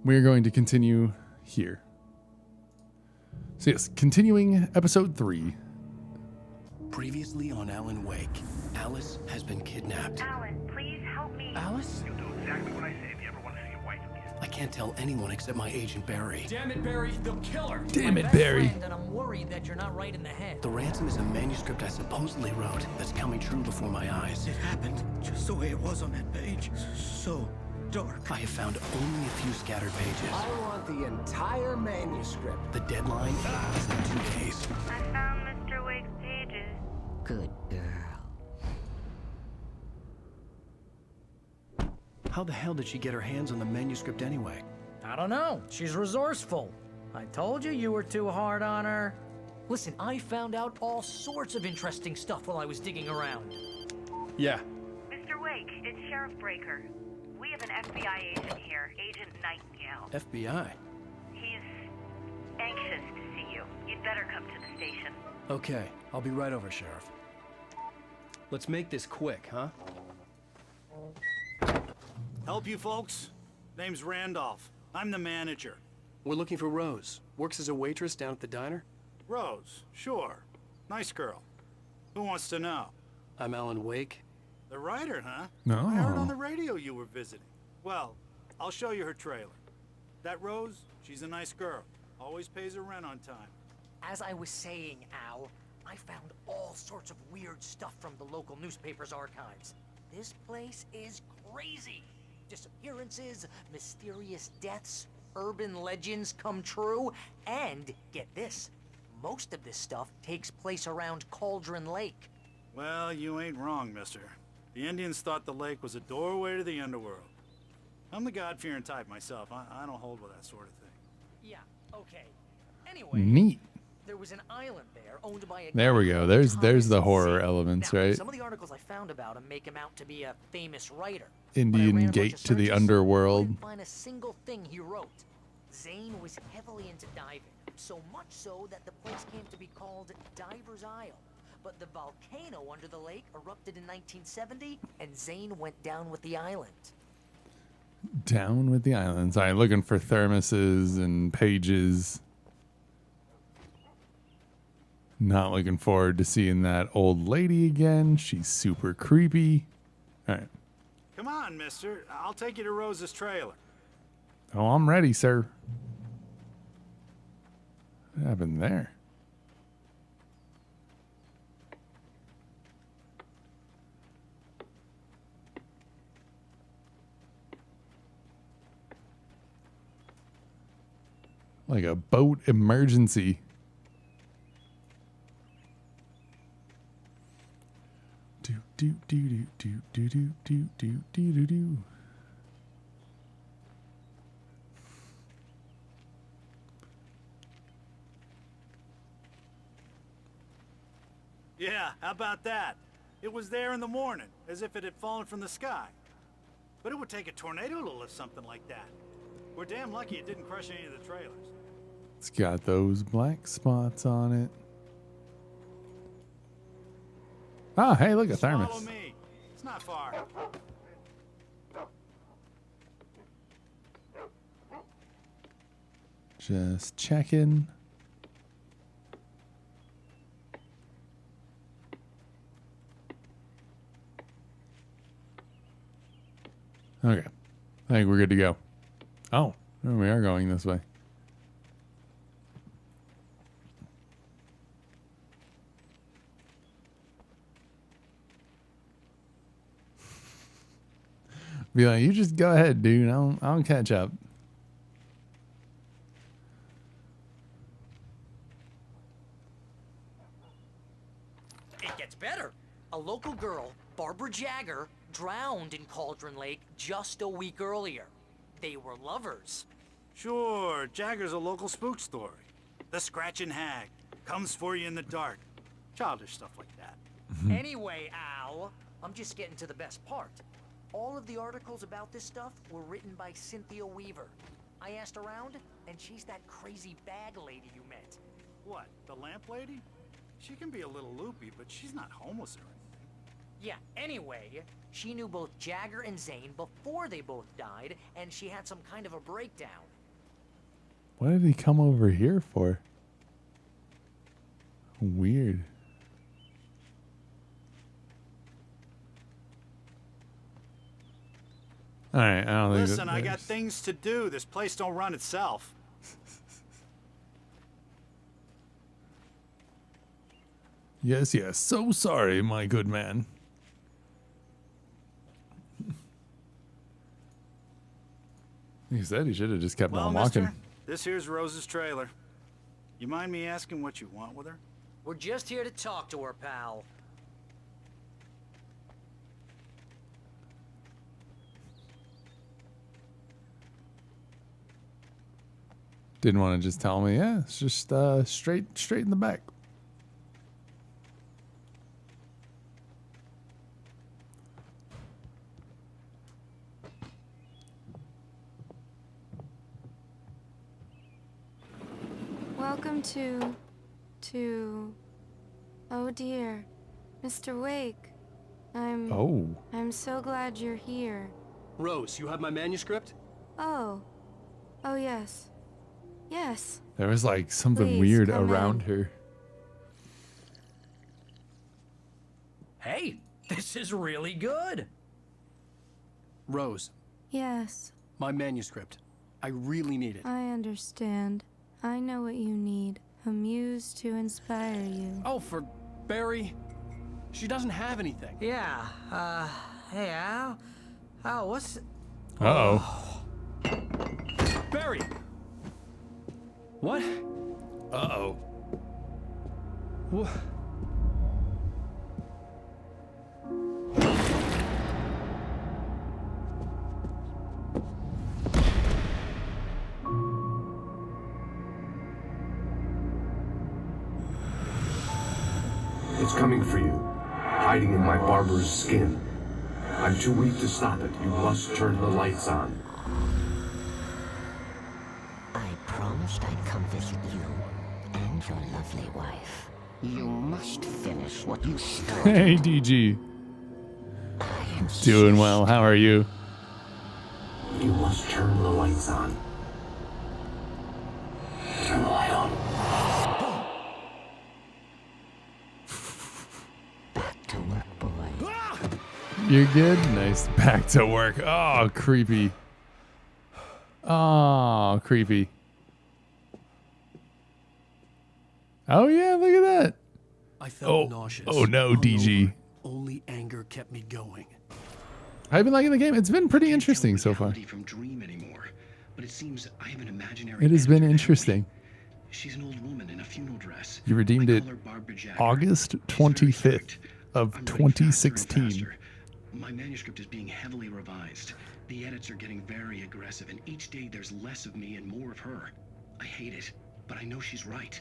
we're going to continue here. So yes, continuing episode 3. Previously on Alan Wake, Alice has been kidnapped. Alan, please help me. Alice? You'll do exactly what I say if you ever want to see your wife again. I can't tell anyone except my agent Barry. Damn it, Barry, they'll kill her. Damn it, Barry. And I'm worried that you're not right in the head. The ransom is a manuscript I supposedly wrote that's coming true before my eyes. It happened just the way it was on that page. So dark. I have found only a few scattered pages. I want the entire manuscript. The deadline is in 2 days. I found Mr. Wake's pages. Good girl. How the hell did she get her hands on the manuscript anyway? I don't know. She's resourceful. I told you you were too hard on her. Listen, I found out all sorts of interesting stuff while I was digging around. Yeah. Mr. Wake, it's Sheriff Breaker. We have an FBI agent here, Agent Nightingale. FBI? He's anxious to see you. You'd better come to the station. Okay, I'll be right over, Sheriff. Let's make this quick, huh? Help you folks? Name's Randolph. I'm the manager. We're looking for Rose. Works as a waitress down at the diner. Rose, sure. Nice girl. Who wants to know? I'm Alan Wake. The writer, huh? No. I heard on the radio you were visiting. Well, I'll show you her trailer. That Rose, she's a nice girl. Always pays her rent on time. As I was saying, Al, I found all sorts of weird stuff from the local newspaper's archives. This place is crazy. Disappearances, mysterious deaths, urban legends come true, and get this, most of this stuff takes place around Cauldron Lake. Well, you ain't wrong, mister. The Indians thought the lake was a doorway to the underworld. I'm the God-fearing type myself. I don't hold with that sort of thing. Yeah, okay. Anyway, Neat. there was an island there owned by a There guy we go. named There's the Thomas horror Zane. elements, Now, right? Some of the articles I found about him make him out to be a famous writer. But I ran a Indian bunch gate of to the searches, underworld. I didn't find a single thing he wrote. Zane was heavily into diving, so much so that the place came to be called Diver's Isle. But the volcano under the lake erupted in 1970, and Zane went down with the island. Down with the islands. All right, looking for thermoses and pages. Not looking forward to seeing that old lady again. She's super creepy. All right. Come on, mister. I'll take you to Rose's trailer. Oh, I'm ready, sir. What happened there? Like a boat emergency. Do do do do do do do do do do do. Yeah, how about that? It was there in the morning, as if it had fallen from the sky. But it would take a tornado to lift something like that. We're damn lucky it didn't crush any of the trailers. It's got those black spots on it. Ah, hey, look, a Follow thermos. me. It's not far. Just checking. Okay. I think we're good to go. Oh, we are going this way. Be like, you just go ahead, dude. I'll catch up. It gets better. A local girl, Barbara Jagger, drowned in Cauldron Lake just a week earlier. They were lovers. Sure, Jagger's a local spook story. The Scratching Hag. Comes for you in the dark. Childish stuff like that. Anyway, Al, I'm just getting to the best part. All of the articles about this stuff were written by Cynthia Weaver. I asked around, and she's that crazy bag lady you met. What, the lamp lady? She can be a little loopy, but she's not homeless or anything. Yeah, anyway, she knew both Jagger and Zane before they both died, and she had some kind of a breakdown. What did he come over here for? Weird. All right, I don't think. Listen, I got things to do. This place don't run itself. Yes, yes. So sorry, my good man. He said he should have just kept Well, on walking. mister, this here's Rose's trailer. You mind me asking what you want with her? We're just here to talk to her, pal. Didn't want to just tell me, yeah, it's just straight in the back. Welcome to... Oh dear, Mr. Wake. I'm so glad you're here. Rose, you have my manuscript? Oh. Oh yes. Yes. There was like something Please, weird come around in. her. Hey, this is really good. Rose, Yes, my manuscript. I really need it. I understand. I know what you need. A muse to inspire you. Oh, for Barry? She doesn't have anything. Yeah, hey, Al? Al, what's... Uh-oh. Barry! What? Uh-oh. What? It's coming for you, hiding in my barber's skin. I'm too weak to stop it. You must turn the lights on. I promised I'd come visit you and your lovely wife. You must finish what you started. Hey, DG. Doing well. How are you? You must turn the lights on. Turn the light on. Back to work, boy. You're good? Nice. Back to work. Oh, creepy. Oh, creepy. Oh, yeah, look at that. I felt nauseous. Oh, no, DG. Only anger kept me going. I've been liking the game. It's been pretty interesting so far. From dream anymore, but it seems I have an imaginary It has been editor interesting. She's an old woman in a funeral dress. You redeemed I it call her Barbara Jagger. August She's very 25th strict. of I'm writing faster and 2016. faster. My manuscript is being heavily revised. The edits are getting very aggressive, and each day there's less of me and more of her. I hate it, but I know she's right.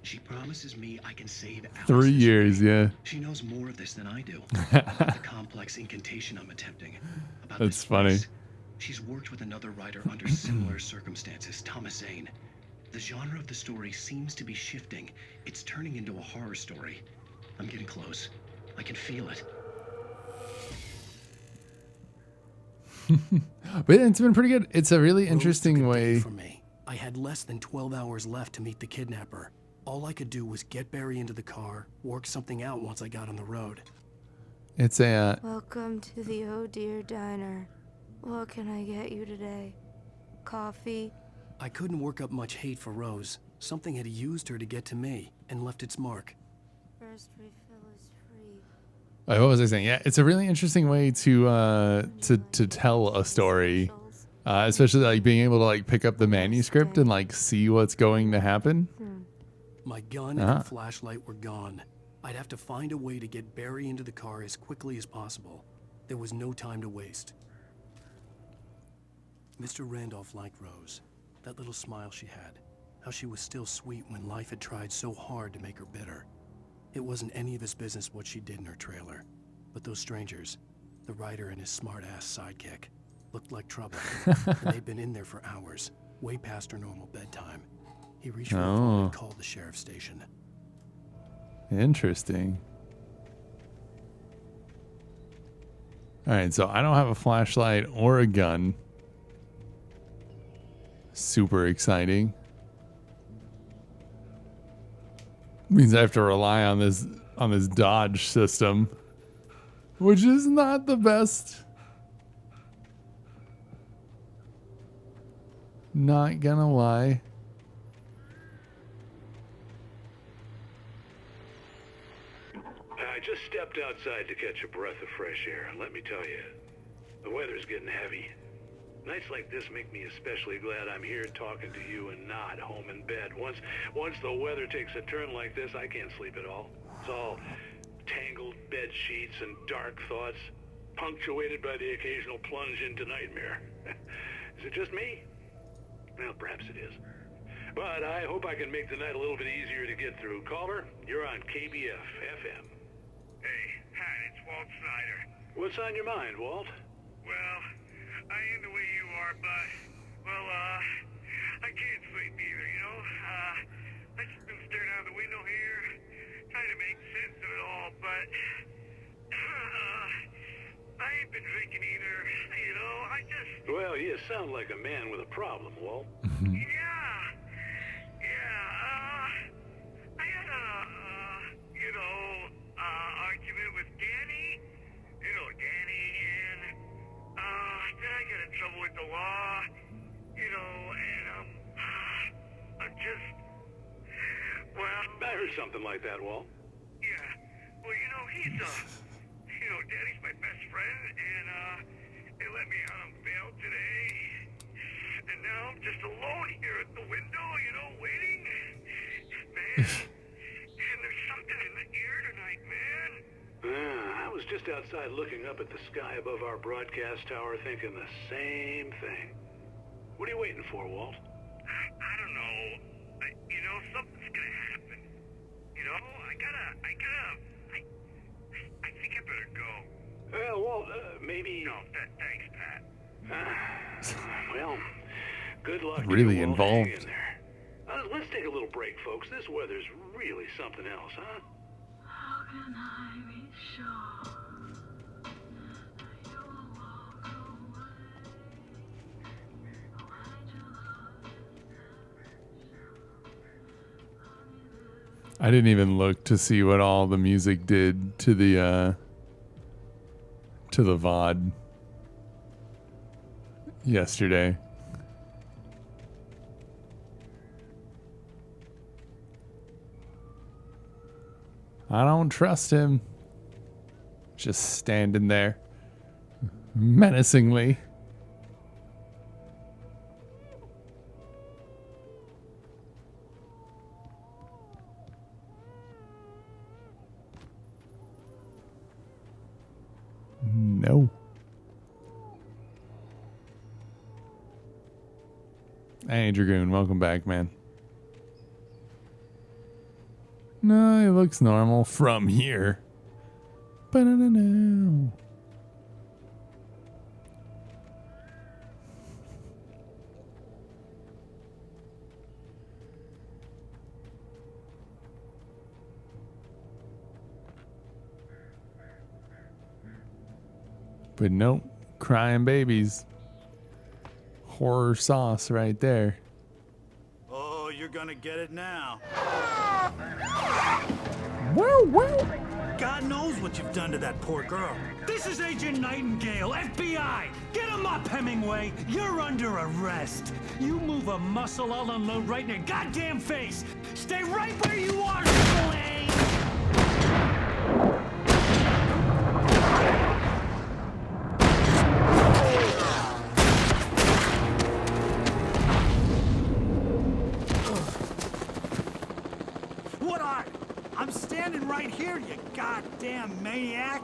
She promises me I can save Alice. 3 years, yeah. She knows more of this than I do. About the complex incantation I'm attempting. About That's this funny. place. She's worked with another writer under similar circumstances, Thomas Zane. The genre of the story seems to be shifting. It's turning into a horror story. I'm getting close. I can feel it. But it's been pretty good. It's a really Rose interesting took a day way. from me. I had less than 12 hours left to meet the kidnapper. All I could do was get Barry into the car, work something out once I got on the road. It's a Welcome to the Oh Dear Diner. What can I get you today? Coffee? I couldn't work up much hate for Rose. Something had used her to get to me and left its mark. First refill is free. what was I saying? Yeah, it's a really interesting way to tell a story, especially like being able to like pick up the manuscript and like see what's going to happen. My gun and flashlight were gone. I'd have to find a way to get Barry into the car as quickly as possible. There was no time to waste. Mr. Randolph liked Rose. That little smile she had. How she was still sweet when life had tried so hard to make her bitter. It wasn't any of his business what she did in her trailer. But those strangers, the writer and his smart-ass sidekick, looked like trouble. And they'd been in there for hours, way past her normal bedtime. He reached for the phone and called the sheriff's station. Interesting. All right, so I don't have a flashlight or a gun. Super exciting. Means I have to rely on this dodge system, which is not the best. Not gonna lie. I just stepped outside to catch a breath of fresh air, and let me tell you, the weather's getting heavy. Nights like this make me especially glad I'm here talking to you and not home in bed. Once the weather takes a turn like this, I can't sleep at all. It's all tangled bed sheets and dark thoughts, punctuated by the occasional plunge into nightmare. Is it just me? Well, perhaps it is. But I hope I can make the night a little bit easier to get through. Caller, you're on KBF FM. Hey, Pat, it's Walt Snyder. What's on your mind, Walt? Well, I am the way you are, but, well, I can't sleep either, you know? I just been staring out the window here, trying to make sense of it all, but, I ain't been drinking either, you know? I just... Well, you sound like a man with a problem, Walt. I had a, argument with Danny, Danny, and, then I got in trouble with the law, and, I'm just, well... I heard something like that, Walt. Yeah, well, he's, Danny's my best friend, and, they let me out on bail today, and now I'm just alone here at the window, waiting, man, and there's something in the air tonight, man. I was just outside looking up at the sky above our broadcast tower thinking the same thing. What are you waiting for, Walt? I don't know. Something's gonna happen. I think I better go. Well, Walt, maybe... No, thanks, Pat. Well, good luck. Really to you, Walt. involved. Hang in there. Let's take a little break, folks. This weather's really something else, huh? How can I be sure that you will walk away? I didn't even look to see what all the music did to the VOD yesterday. I don't trust him. Just standing there menacingly. No. Hey, Dragoon, welcome back, man. No, it looks normal from here. Ba-na-na-na. But nope, crying babies. Horror sauce right there. Oh, you're gonna get it now. Woo, woo. God knows what you've done to that poor girl. This is Agent Nightingale, FBI! Get him up, Hemingway! You're under arrest! You move a muscle, I'll unload right in your goddamn face! Stay right where you are, Spillane! I'm standing right here, you goddamn maniac!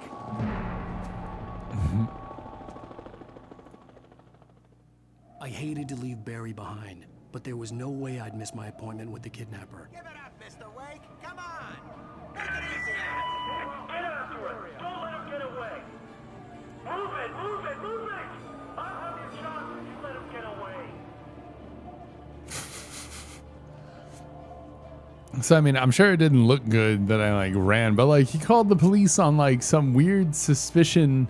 I hated to leave Barry behind, but there was no way I'd miss my appointment with the kidnapper. Give it up, Mr. Wake! Come on! Make it easy on him! Get after it! Don't let him get away! Move it! Move it! Move it! I'll have your shot if you let him get away! So, I mean, I'm sure it didn't look good that I, like, ran, but, like, he called the police on, like, some weird suspicion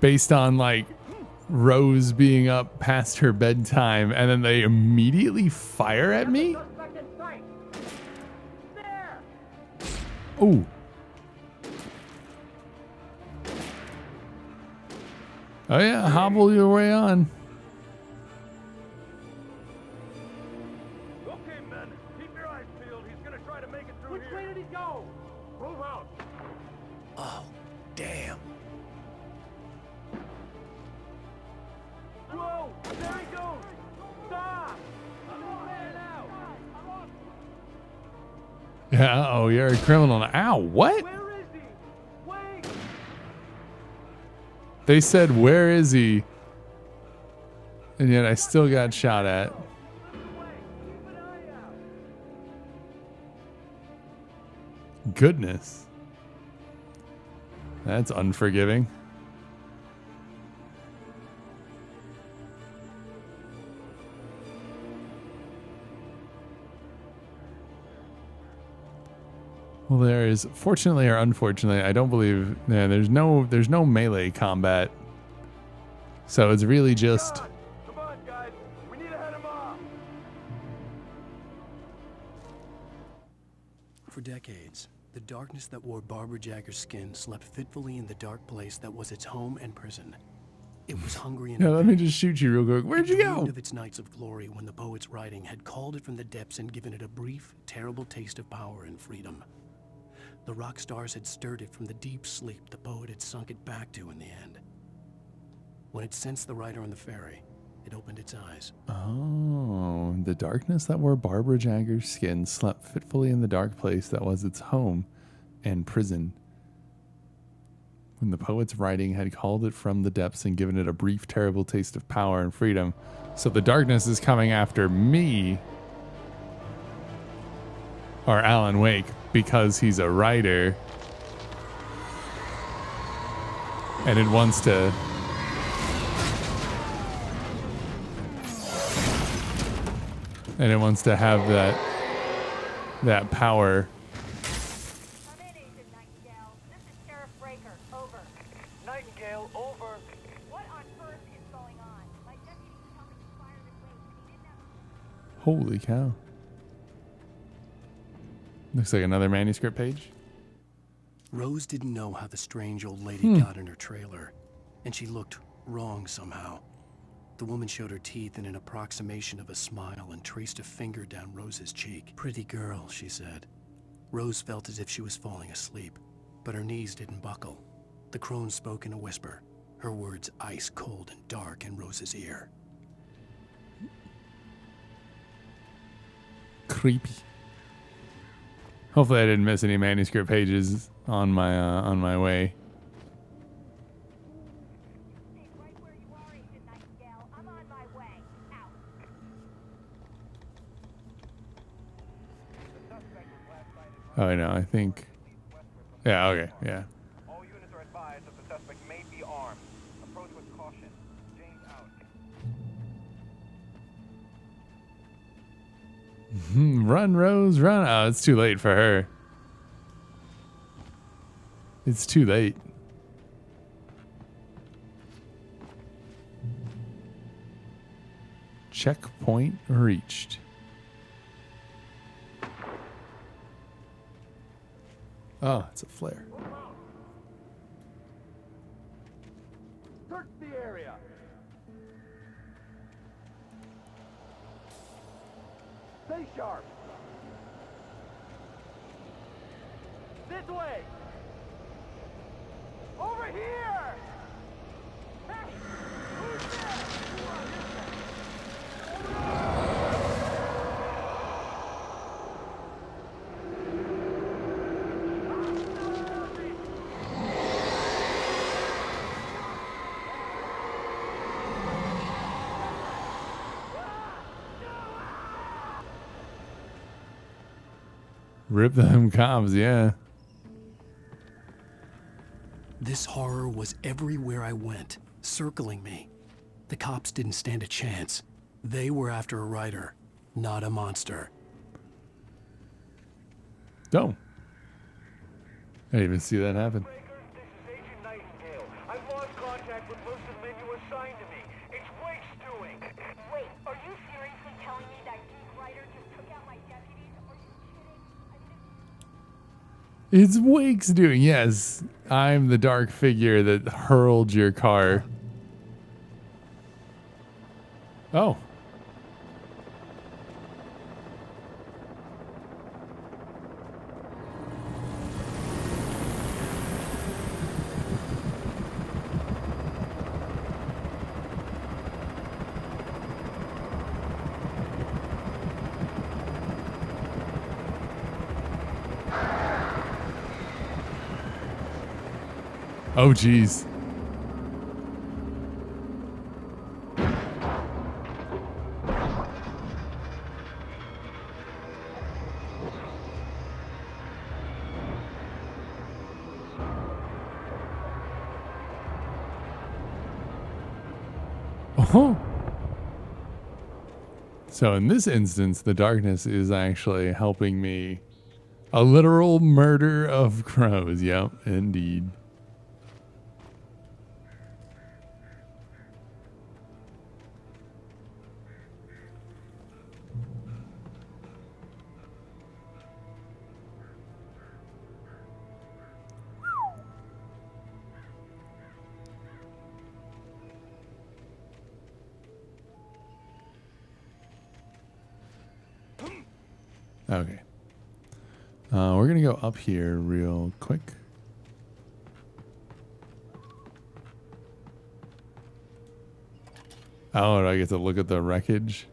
based on like Rose being up past her bedtime, and then they immediately fire at me? Ooh. Oh yeah, hobble your way on. Okay, men, keep your eyes peeled. He's gonna try to make it through here. Which way did he go? Move out. Oh, damn. Whoa! There he goes! Stop! I'm on man out! Yeah, oh, you're a criminal. Ow, what? Where is he? Wait! They said, where is he? And yet I still got shot at. Goodness. That's unforgiving. Well, there is, fortunately or unfortunately, I don't believe, yeah, there's no melee combat. So it's really just Come on, guys. We need to head him off. For decades, the darkness that wore Barbara Jagger's skin slept fitfully in the dark place that was its home and prison. It was hungry and yeah, let me just shoot you real quick. Where'd you go? of its nights of glory when the poet's writing had called it from the depths and given it a brief, terrible taste of power and freedom. The rock stars had stirred it from the deep sleep the poet had sunk it back to in the end. When it sensed the writer on the ferry, it opened its eyes. Oh, the darkness that wore Barbara Jagger's skin slept fitfully in the dark place that was its home and prison. When the poet's writing had called it from the depths and given it a brief, terrible taste of power and freedom. So the darkness is coming after me, or Alan Wake, because he's a writer. And it wants to... And it wants to have that power. Nightingale, over. What on earth is going on? My deputy told me to fire this way, but he didn't have... Holy cow. Looks like another manuscript page. Rose didn't know how the strange old lady got in her trailer, and she looked wrong somehow. The woman showed her teeth in an approximation of a smile and traced a finger down Rose's cheek. Pretty girl, she said. Rose felt as if she was falling asleep, but her knees didn't buckle. The crone spoke in a whisper, her words ice cold and dark in Rose's ear. Creepy. Hopefully I didn't miss any manuscript pages on my way. Oh, no, I think... Yeah, okay, yeah. All units are advised that the suspect may be armed. Approach with caution. James out. Run, Rose, run. Oh, it's too late for her. It's too late. Checkpoint reached. Oh, it's a flare. Search the area. Stay sharp. This way. Over here. Hey, who's there? Rip them cops, yeah. This horror was everywhere I went, circling me. The cops didn't stand a chance. They were after a writer, not a monster. Don't. I didn't even see that happen. This is Agent Nightingale. I've lost contact with It's Wake's doing. Yes, I'm the dark figure that hurled your car. Oh. Oh, geez. Oh. So in this instance, the darkness is actually helping me. A literal murder of crows. Yep, indeed. Okay. We're going to go up here real quick. Oh, do I get to look at the wreckage?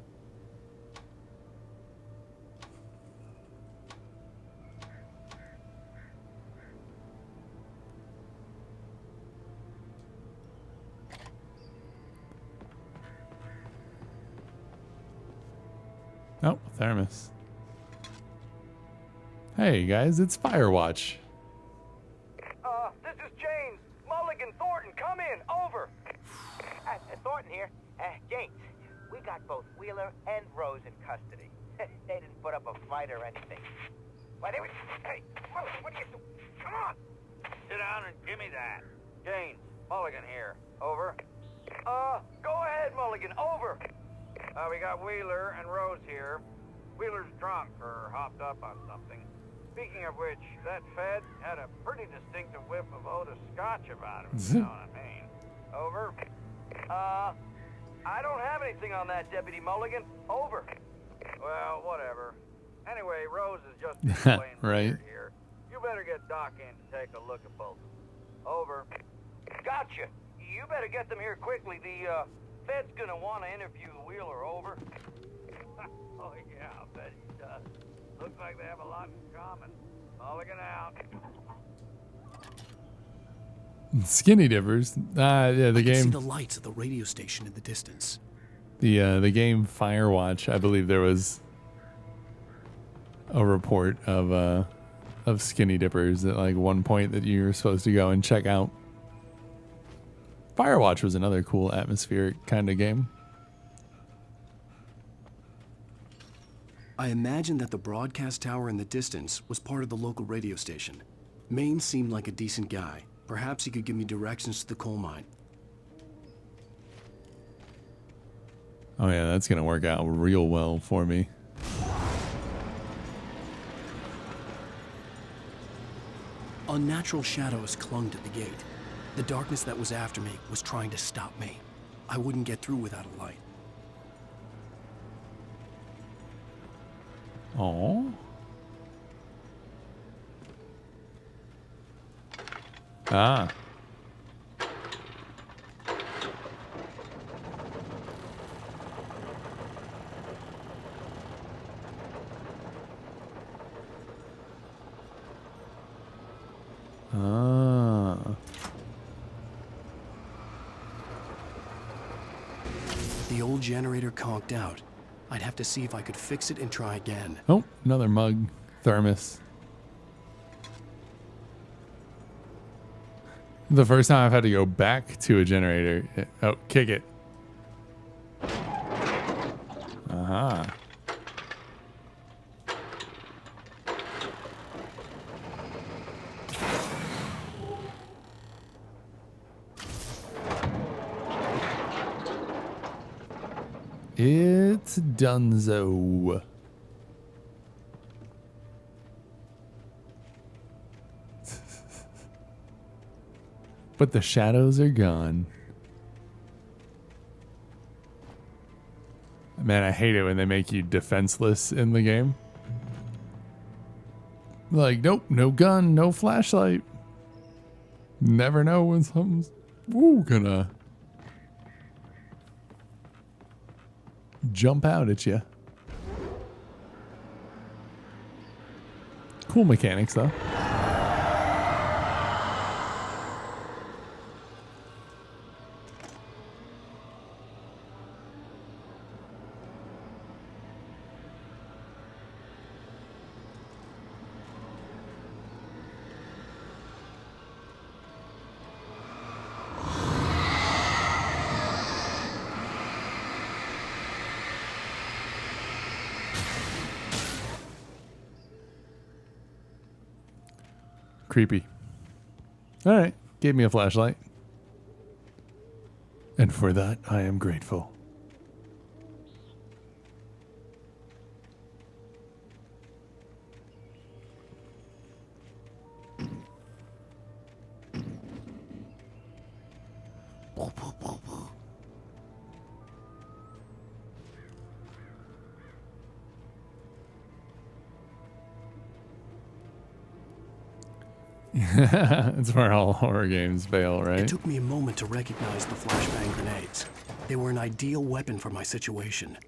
Oh, thermos. Hey guys, it's Firewatch. This is James. Mulligan, Thornton, come in. Over. Thornton here. James, we got both Wheeler and Rose in custody. They didn't put up a fight or anything. Why, they were... Hey, Mulligan, what are you doing? Come on. Sit down and give me that. James, Mulligan here. Over. Go ahead, Mulligan. Over. We got Wheeler and Rose here. Wheeler's drunk or hopped up on something. Speaking of which, that Fed had a pretty distinctive whiff of Otis Scotch about him, you know what I mean? Over. I don't have anything on that, Deputy Mulligan. Over. Well, whatever. Anyway, Rose is just explaining right here. You better get Doc in to take a look at both. Over. Gotcha. You better get them here quickly. The Fed's gonna want to interview Wheeler. Over. Oh yeah, I bet he does. Looks like they have a lot in common. Mulligan out. Skinny Dippers. Yeah, the I can game. see the lights of the radio station in the distance. The game Firewatch. I believe there was a report of Skinny Dippers at like one point that you were supposed to go and check out. Firewatch was another cool atmospheric kind of game. I imagined that the broadcast tower in the distance was part of the local radio station. Maine seemed like a decent guy. Perhaps he could give me directions to the coal mine. Oh yeah, that's gonna work out real well for me. Unnatural shadows clung to the gate. The darkness that was after me was trying to stop me. I wouldn't get through without a light. Oh. Ah. Ah. The old generator conked out. I'd have to see if I could fix it and try again. Oh, another mug. Thermos. The first time I've had to go back to a generator. Oh, kick it. Aha. It's Dunzo. But the shadows are gone. Man, I hate it when they make you defenseless in the game. Like, nope, no gun, no flashlight. Never know when something's gonna jump out at you. Cool mechanics, though. Creepy. All right, gave me a flashlight. And for that, I am grateful. It's where all horror games fail, right? It took me a moment to recognize the flashbang grenades. They were an ideal weapon for my situation.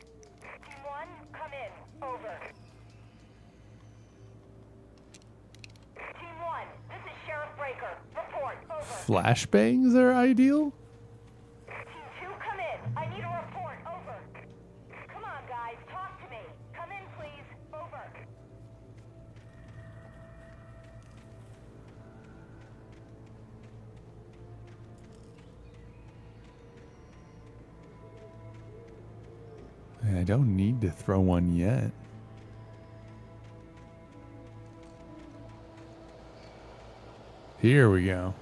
Team 1, come in. Over. Team 1, this is Sheriff Breaker. Report. Over. Flashbangs are ideal? Team 2, come in. I need a report. Over. Come on, guys. Talk to me. Come in, please. Over. I don't need to throw one yet. Here we go.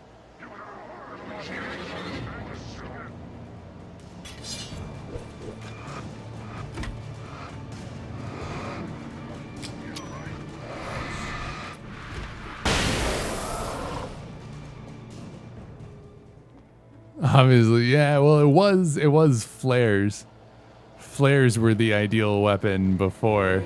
Obviously, yeah, well it was flares. Flares were the ideal weapon before.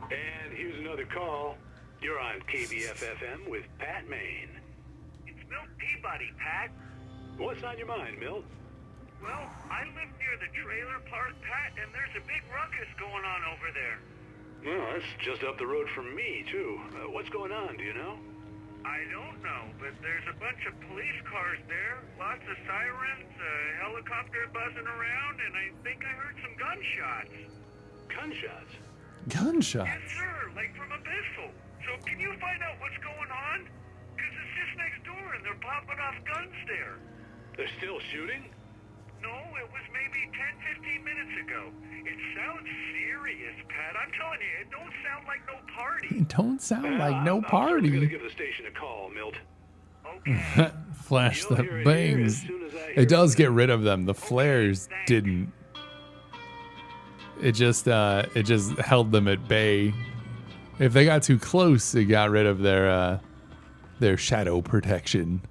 And here's another call. You're on KBFFM with Pat Maine. It's Milt Peabody, Pat. What's on your mind, Milt? Well, I live near the trailer park, Pat, and there's a big ruckus going on over there. Well, that's just up the road from me, too. What's going on, do you know? I don't know, but there's a bunch of police cars there, lots of sirens, a helicopter buzzing around, and I think I heard some gunshots. Gunshots? Gunshots? Yes, sir, like from a pistol. So can you find out what's going on? Because it's just next door and they're popping off guns there. They're still shooting? No, it was maybe 10, 15 minutes ago. It sounds serious, Pat. I'm telling you, it don't sound like no party. It don't sound like no party. I'm gonna give the station a call, Milt. Okay. Flash the bangs. It does get rid of them. The flares didn't. It just held them at bay. If they got too close, it got rid of their shadow protection.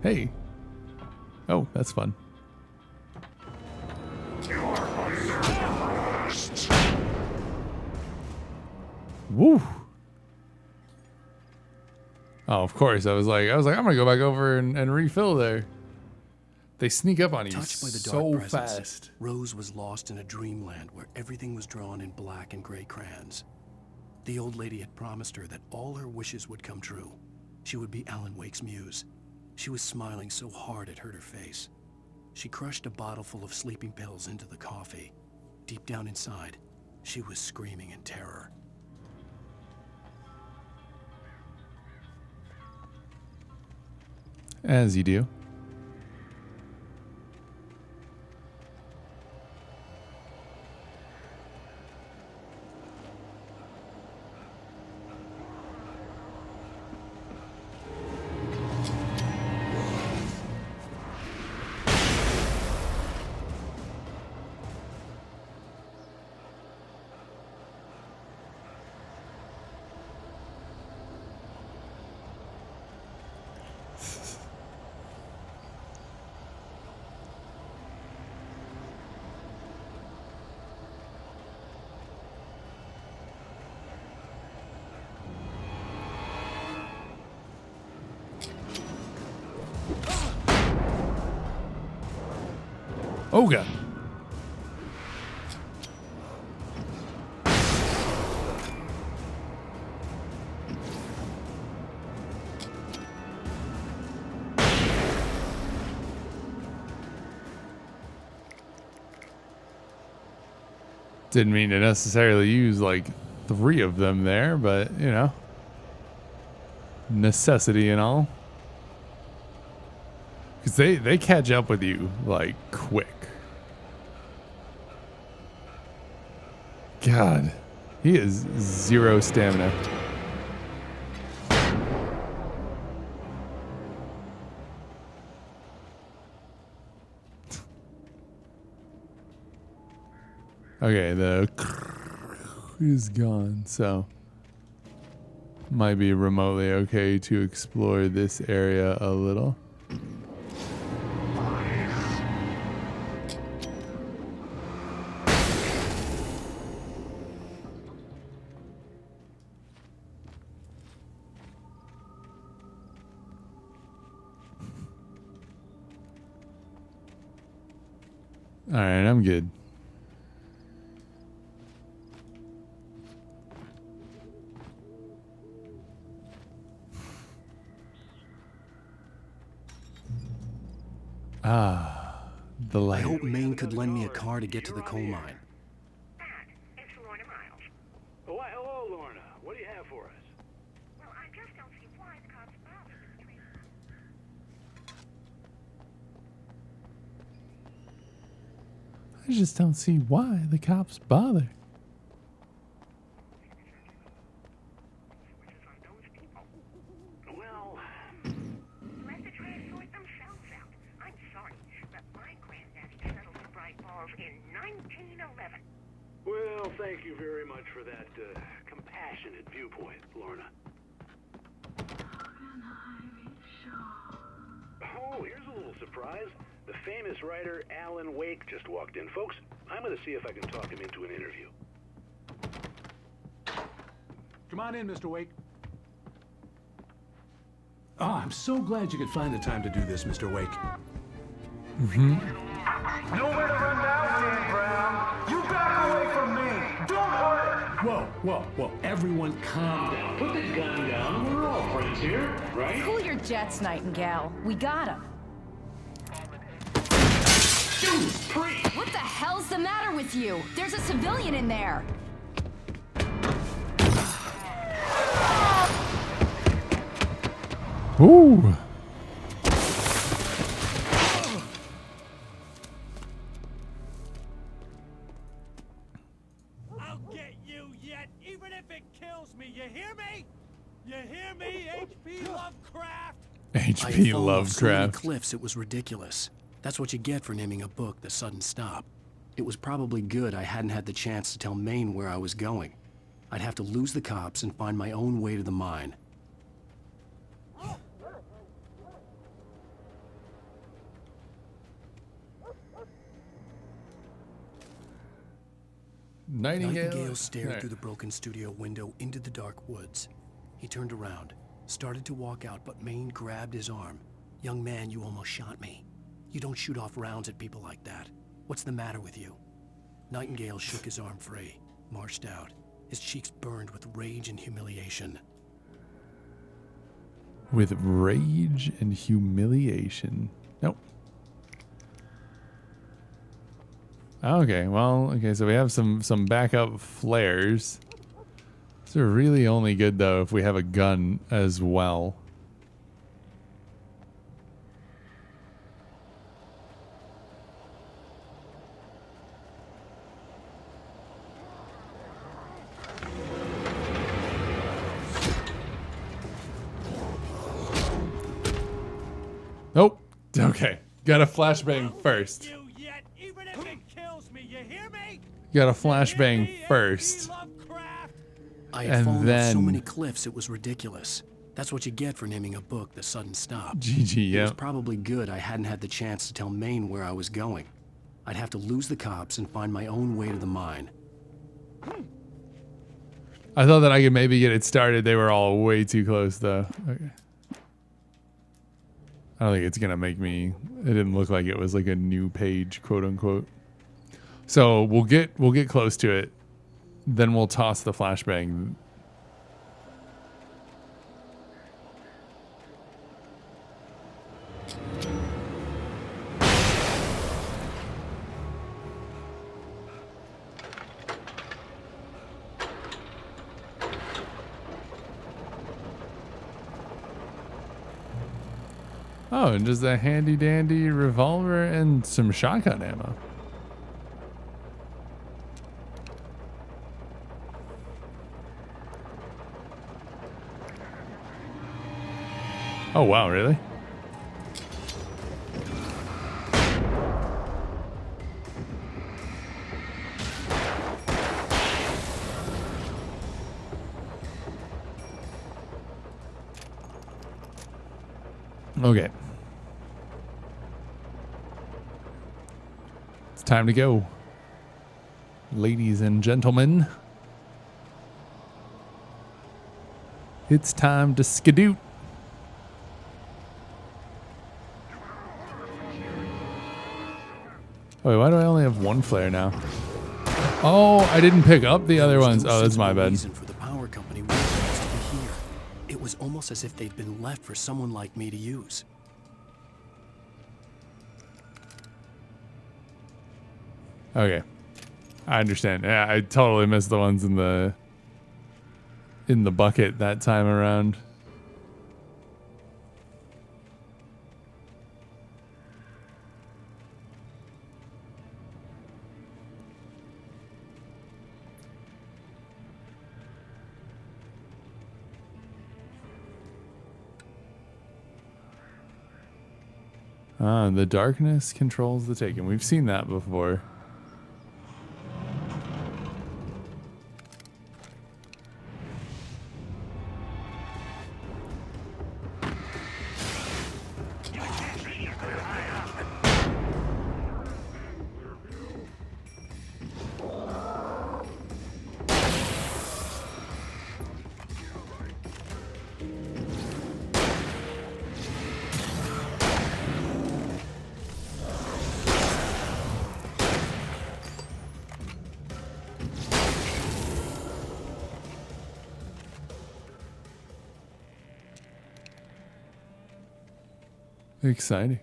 Hey. Oh, that's fun. Woo. Oh, of course. I was like, I'm gonna go back over and refill there. They sneak up on you Touched by the so dark presence, fast. Rose was lost in a dreamland where everything was drawn in black and gray crayons. The old lady had promised her that all her wishes would come true. She would be Alan Wake's muse. She was smiling so hard it hurt her face. She crushed a bottle full of sleeping pills into the coffee. Deep down inside, she was screaming in terror. As you do. Oh god. Didn't mean to necessarily use like 3 of them there, but you know, necessity and all. Because they catch up with you like quick. God, he is 0 stamina. Okay, the is gone, so might be remotely okay to explore this area a little. All right, I'm good. Ah, the light. I hope Maine could lend me a car to get to the coal mine. It's Lorna Miles. Oh, why, hello, Lorna. What do you have for us? Well, I just don't see why the cops bothered this tree. I just don't see why the cops bother. Well, Let the trash sort themselves out. I'm sorry, but my granddaddy settled the Bright Falls in 1911. Well, thank you very much for that compassionate viewpoint, Lorna. Oh, here's a little surprise. The famous writer Alan Wake just walked in. Folks, I'm going to see if I can talk him into an interview. Come on in, Mr. Wake. Oh, I'm so glad you could find the time to do this, Mr. Wake. Nowhere to run now, Dan Brown. You back away from me. Don't hurt her. Whoa. Everyone calm down. Put the gun down. We're all friends here, right? Cool your jets, Nightingale. We got him. What the hell's the matter with you? There's a civilian in there. Ooh. I'll get you yet, even if it kills me. You hear me? You hear me, H.P. Lovecraft? H.P. Lovecraft. Cliffs, it was ridiculous. That's what you get for naming a book The Sudden Stop. It was probably good I hadn't had the chance to tell Maine where I was going. I'd have to lose the cops and find my own way to the mine. Nightingale stared through the broken studio window into the dark woods. He turned around, started to walk out, but Maine grabbed his arm. "Young man, you almost shot me. You don't shoot off rounds at people like that. What's the matter with you?" Nightingale shook his arm free, marched out. His cheeks burned with rage and humiliation. With rage and humiliation. Nope. Okay, well, okay, so we have some backup flares. These are really only good, though, if we have a gun as well. Okay, got a flashbang first. Got a flashbang first. I had fallen off so then many cliffs it was ridiculous. That's what you get for naming a book The Sudden Stop. GG, It was yep. probably good I hadn't had the chance to tell Maine where I was going. I'd have to lose the cops and find my own way to the mine. I thought that I could maybe get it started. They were all way too close, though. Okay. I don't think it's gonna make me. It didn't look like it was like a new page, quote unquote. So we'll get close to it, then we'll toss the flashbang. Oh, and just a handy dandy revolver and some shotgun ammo. Oh, wow, really? Okay. It's time to go. Ladies and gentlemen. It's time to skadoot. Wait, why do I only have one flare now? Oh, I didn't pick up the other ones. Oh, that's my bad. For the power company was to be here. It was almost as if they'd been left for someone like me to use. Okay. I understand. Yeah, I totally missed the ones in the bucket that time around. Ah, the darkness controls the taken. We've seen that before. Exciting.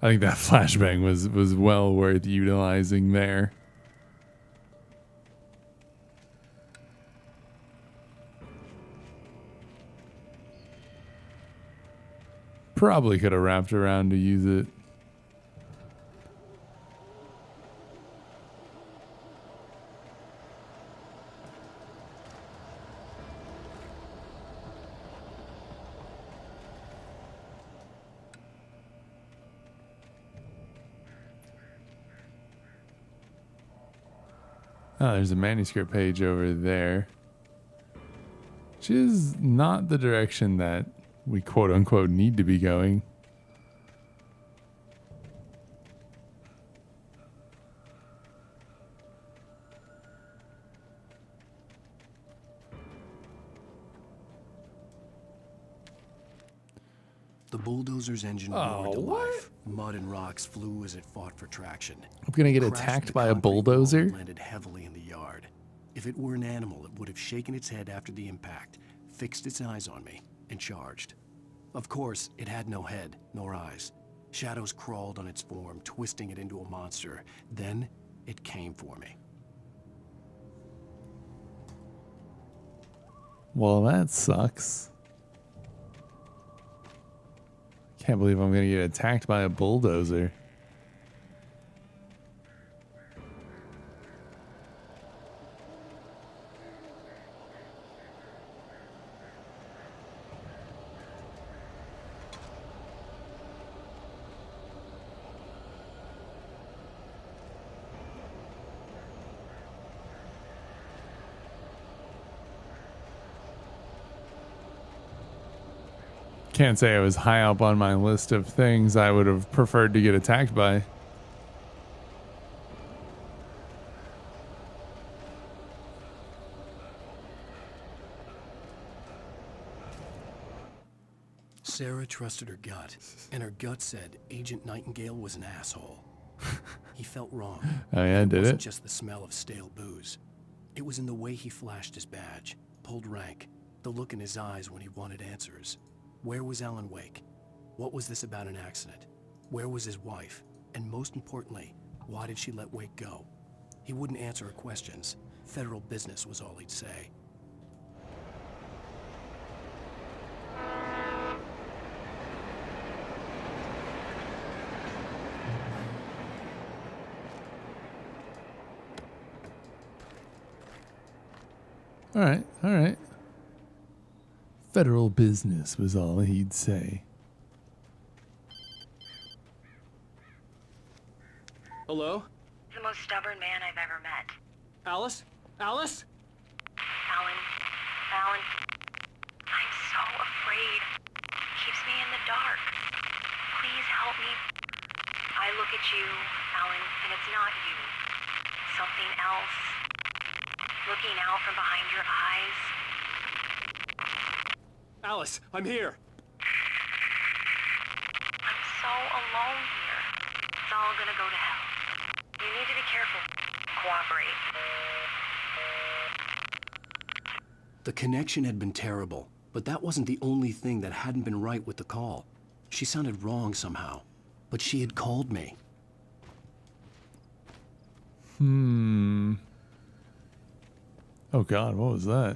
I think that flashbang was well worth utilizing there. Probably could have wrapped around to use it. Oh, there's a manuscript page over there. Which is not the direction that we quote unquote need to be going. The bulldozer's engine roared to life. Mud and rocks flew as it fought for traction. I'm gonna get attacked by a bulldozer? Landed heavily in the yard. If it were an animal, it would have shaken its head after the impact, fixed its eyes on me, and charged. Of course, it had no head, nor eyes. Shadows crawled on its form, twisting it into a monster. Then, it came for me. Well, that sucks. Can't believe I'm gonna get attacked by a bulldozer. can't say it was high up on my list of things I would have preferred to get attacked by. Sarah trusted her gut, and her gut said Agent Nightingale was an asshole. He felt wrong. Oh yeah, did It wasn't it? just the smell of stale booze. It was in the way he flashed his badge, pulled rank, the look in his eyes when he wanted answers. Where was Alan Wake? What was this about an accident? Where was his wife? And most importantly, why did she let Wake go? He wouldn't answer her questions. Federal business was all he'd say. All right, all right. Federal business was all he'd say. Hello? The most stubborn man I've ever met. Alice? Alice? Alan. Alan. I'm so afraid. Keeps me in the dark. Please help me. I look at you, Alan, and it's not you. Something else. Looking out from behind your eyes. Alice, I'm here. I'm so alone here. It's all gonna go to hell. You need to be careful. Cooperate. The connection had been terrible, but that wasn't the only thing that hadn't been right with the call. She sounded wrong somehow, but she had called me. Oh God, what was that?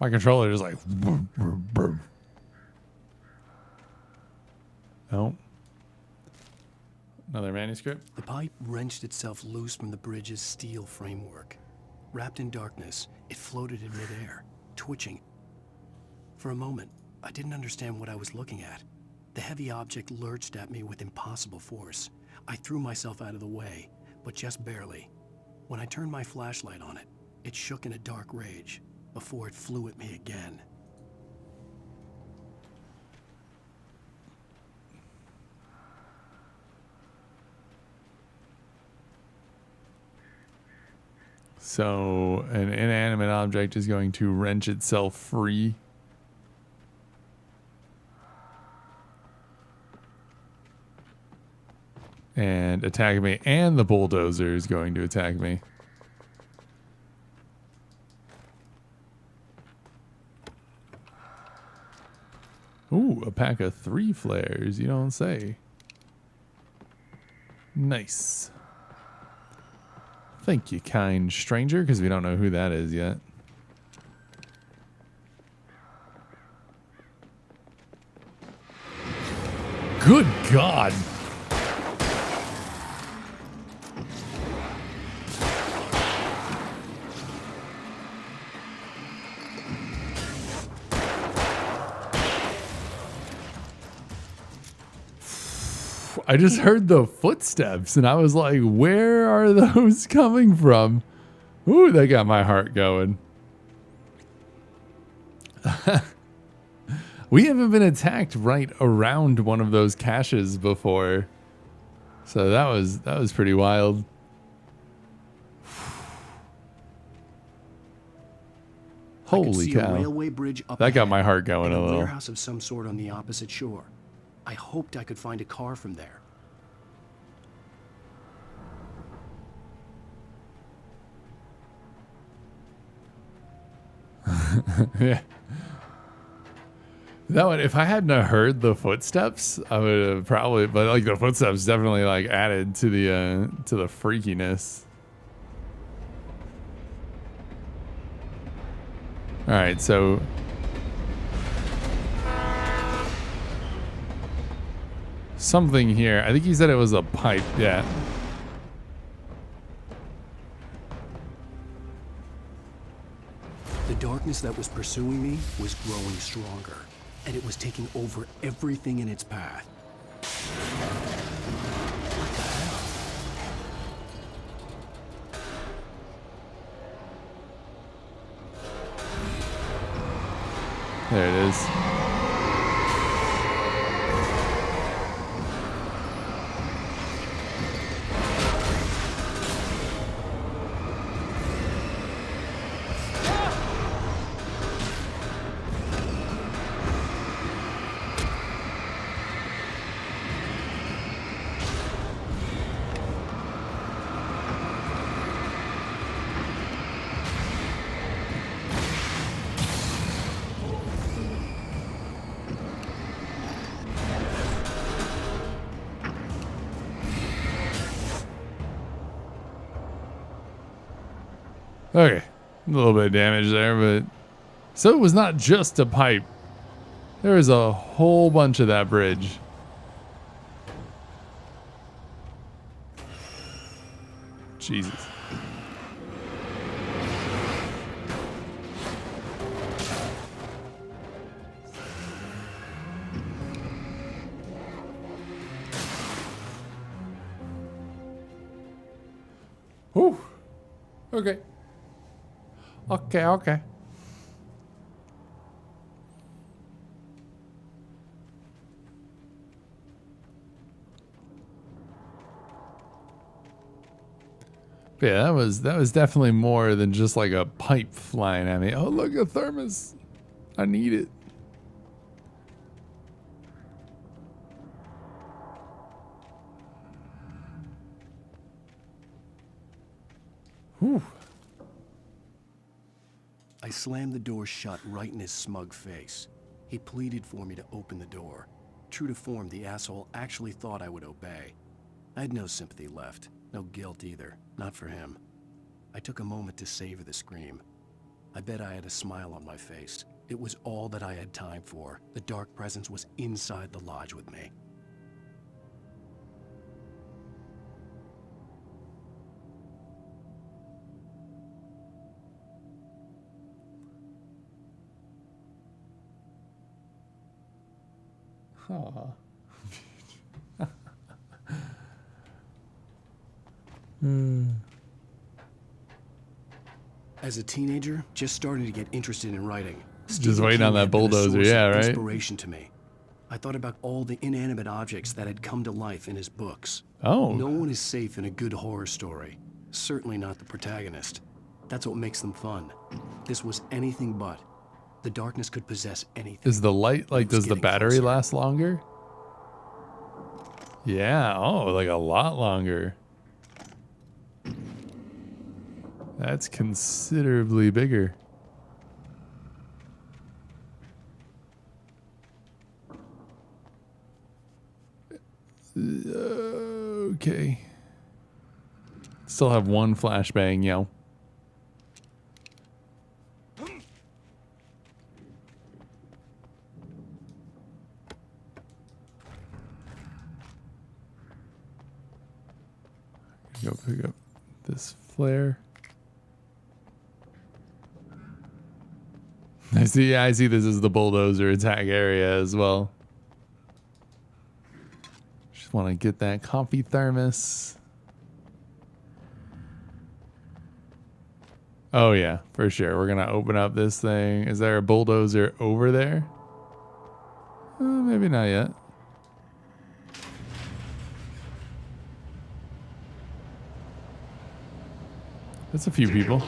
My controller is like. Oh. Another manuscript? The pipe wrenched itself loose from the bridge's steel framework. Wrapped in darkness, it floated in midair, twitching. For a moment, I didn't understand what I was looking at. The heavy object lurched at me with impossible force. I threw myself out of the way, but just barely. When I turned my flashlight on it, it shook in a dark rage before it flew at me again. So an inanimate object is going to wrench itself free. And attack me, and the bulldozer is going to attack me. Ooh, a pack of 3 flares, you don't say. Nice. Thank you, kind stranger, because we don't know who that is yet. Good God. I just heard the footsteps and I was like, where are those coming from? Ooh, they got my heart going. We haven't been attacked right around one of those caches before. So that was pretty wild. Holy cow. A railway bridge up that got ahead my heart going and a little. warehouse of some sort on the opposite shore. I hoped I could find a car from there. Yeah. That one, if I hadn't heard the footsteps, I would have probably, but like the footsteps definitely like added to the freakiness. All right, so something here. I think he said it was a pipe. Yeah. The darkness that was pursuing me was growing stronger, and it was taking over everything in its path. What the hell? There it is. Okay, a little bit of damage there, but so it was not just a pipe. There was a whole bunch of that bridge. Jesus. Whew. Okay. Okay. But yeah, that was definitely more than just like a pipe flying at me. Oh, look, a thermos. I need it. Whew. I slammed the door shut right in his smug face. He pleaded for me to open the door. True to form, the asshole actually thought I would obey. I had no sympathy left, no guilt either, not for him. I took a moment to savor the scream. I bet I had a smile on my face. It was all that I had time for. The dark presence was inside the lodge with me. Aw. As a teenager, just starting to get interested in writing. Just waiting on that bulldozer, yeah, right? Inspiration to me. I thought about all the inanimate objects that had come to life in his books. Oh. No one is safe in a good horror story. Certainly not the protagonist. That's what makes them fun. This was anything but. The darkness could possess anything. Is the light, like, does the battery last longer? Yeah, oh, like a lot longer. That's considerably bigger. Okay. Still have one flashbang, yo. Go pick up this flare. I see this is the bulldozer attack area as well. Just want to get that coffee thermos. Oh yeah, for sure. We're gonna open up this thing. Is there a bulldozer over there? Maybe not yet. That's a few people.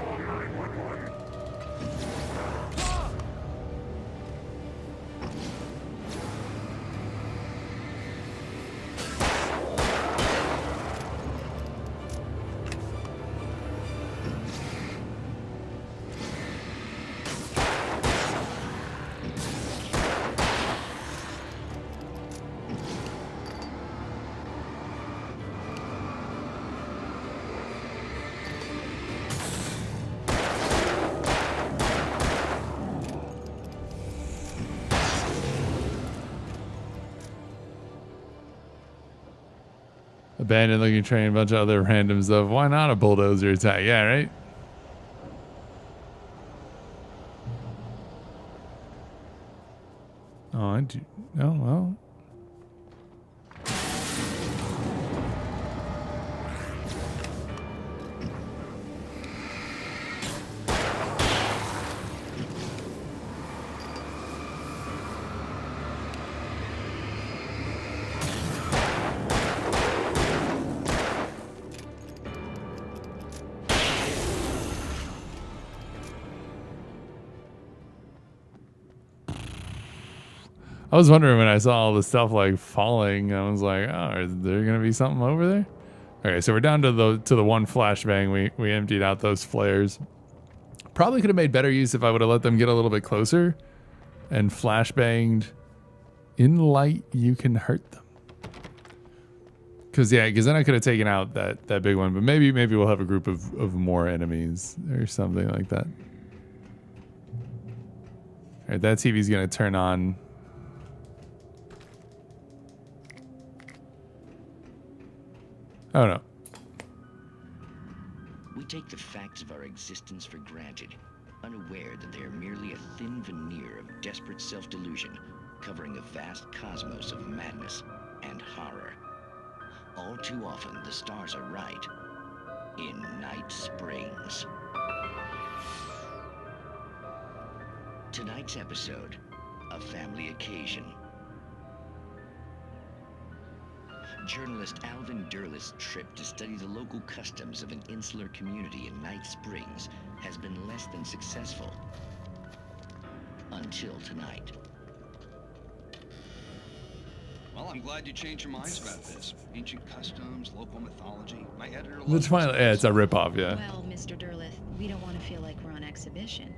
Abandoned looking train, a bunch of other random stuff. Why not a bulldozer attack? Yeah, right? Oh, I do. Oh, well. I was wondering when I saw all the stuff like falling. I was like, oh, is there gonna be something over there? Okay, so we're down to the one flashbang. We emptied out those flares. Probably could have made better use if I would have let them get a little bit closer and flashbanged. In light, you can hurt them. Because then I could have taken out that big one. But maybe we'll have a group of more enemies or something like that. All right, that TV's gonna turn on. Oh no. We take the facts of our existence for granted, unaware that they are merely a thin veneer of desperate self-delusion, covering a vast cosmos of madness and horror. All too often, the stars are right. In Night Springs. Tonight's episode, a family occasion. Journalist Alvin Derleth's trip to study the local customs of an insular community in Night Springs has been less than successful. Until tonight. Well, I'm glad you changed your minds about this. Ancient customs, local mythology. My editor The Twilight. Yeah, it's a ripoff. Yeah. Well, Mr. Derleth, we don't want to feel like we're on exhibition,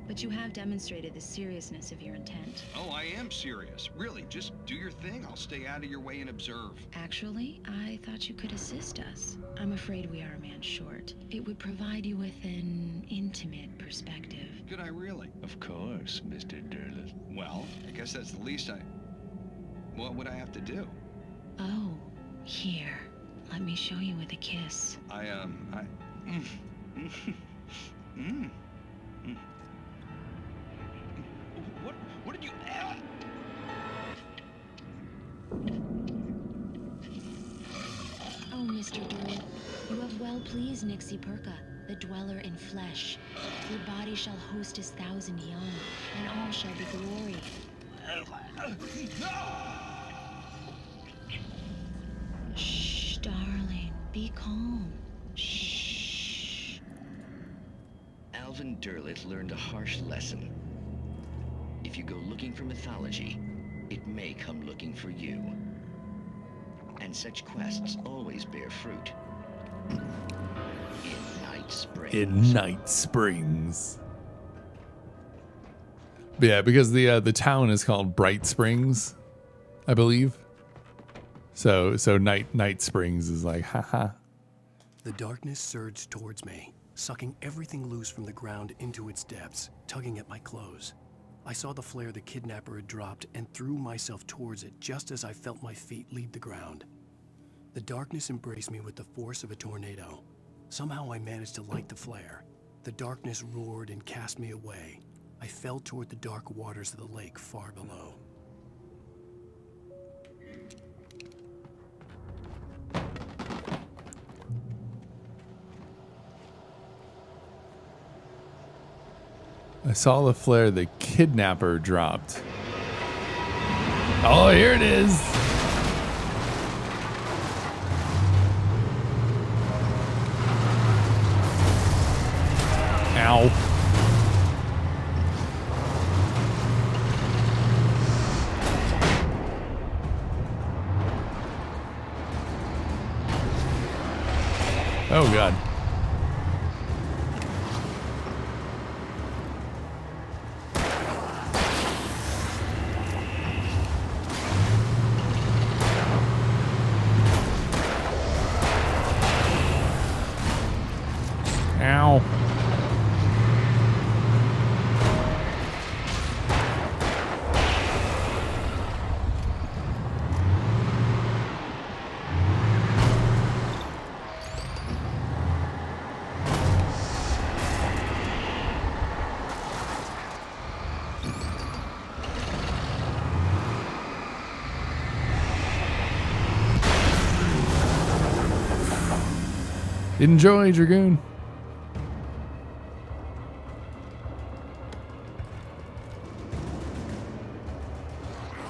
but you have demonstrated the seriousness of your intent. Oh, I am serious. Really, just do your thing. I'll stay out of your way and observe. Actually, I thought you could assist us. I'm afraid we are a man short. It would provide you with an intimate perspective. Could I really? Of course, Mr. Derleth. Well, I guess that's the least I... What would I have to do? Oh, here. Let me show you with a kiss. What did you... Oh, Mr. Derleth, you have well pleased Nixie Perka, the dweller in flesh. Your body shall host his 1,000 young, and all shall be glory. Shh, darling, be calm. Shh. Alvin Derleth learned a harsh lesson. If you go looking for mythology, it may come looking for you. And such quests always bear fruit. In Night Springs. In Night Springs. But yeah, because the town is called Bright Springs, I believe. So Night Springs is like, haha. The darkness surged towards me, sucking everything loose from the ground into its depths, tugging at my clothes. I saw the flare the kidnapper had dropped and threw myself towards it just as I felt my feet leave the ground. The darkness embraced me with the force of a tornado. Somehow I managed to light the flare. The darkness roared and cast me away. I fell toward the dark waters of the lake far below. I saw the flare the kidnapper dropped. Oh, here it is. Ow. Oh, God. Ow. Enjoy, Dragoon.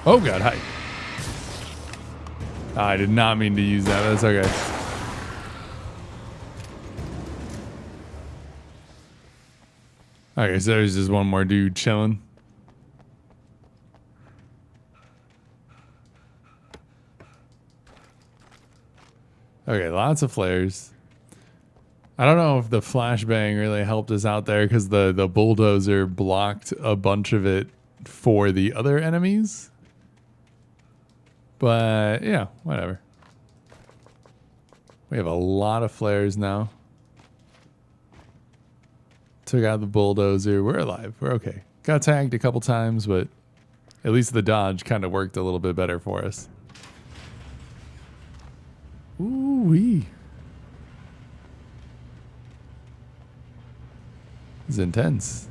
Oh, God, hi. I did not mean to use that. That's okay. Okay, so there's just one more dude chilling. Okay, lots of flares. I don't know if the flashbang really helped us out there because the bulldozer blocked a bunch of it for the other enemies. But yeah, whatever. We have a lot of flares now. Took out the bulldozer. We're alive. We're okay. Got tagged a couple times, but at least the dodge kind of worked a little bit better for us. Ooh-wee. It's intense.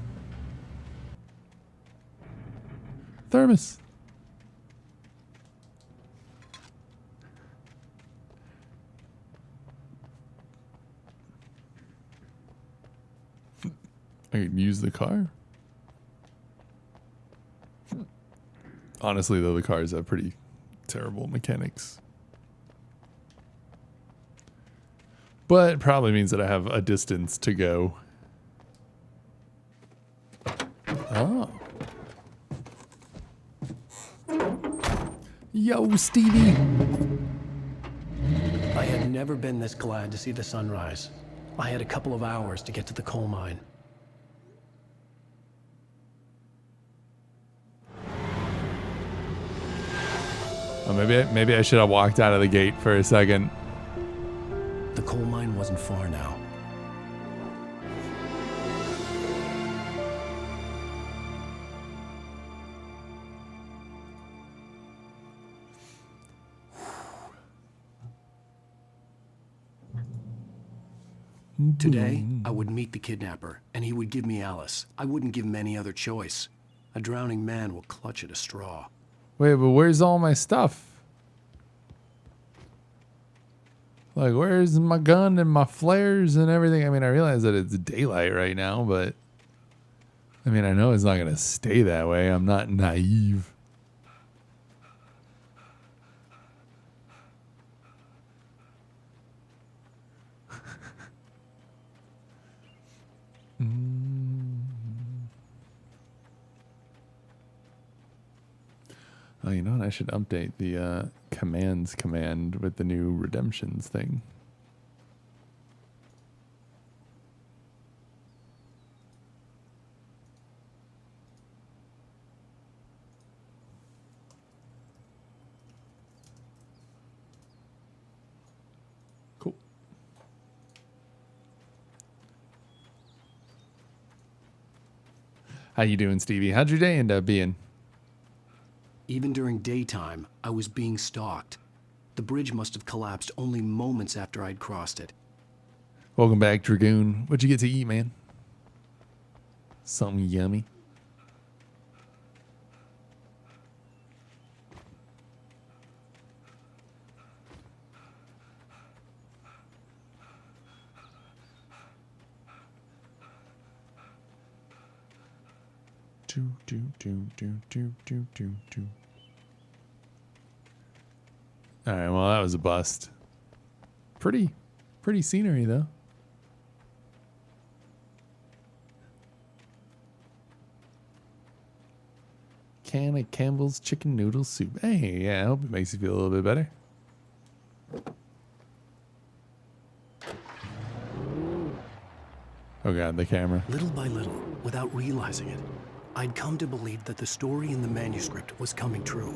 Thermos. I can use the car. Honestly, though, the cars have pretty terrible mechanics. But it probably means that I have a distance to go. Oh. Yo, Stevie. I had never been this glad to see the sunrise. I had a couple of hours to get to the coal mine. Oh, maybe I should have walked out of the gate for a second. The coal mine wasn't far now. Today, I would meet the kidnapper, and he would give me Alice. I wouldn't give him any other choice. A drowning man will clutch at a straw. Wait, but where's all my stuff? Like, where's my gun and my flares and everything? I mean, I realize that it's daylight right now, but I mean, I know it's not going to stay that way. I'm not naive. Oh, you know what? I should update the commands command with the new redemptions thing. Cool. How you doing, Stevie? How'd your day end up being? Even during daytime, I was being stalked. The bridge must have collapsed only moments after I'd crossed it. Welcome back, Dragoon. What'd you get to eat, man? Something yummy. All right, well, that was a bust. Pretty scenery, though. Can of Campbell's chicken noodle soup. Hey, yeah, I hope it makes you feel a little bit better. Oh God, the camera. Little by little, without realizing it, I'd come to believe that the story in the manuscript was coming true.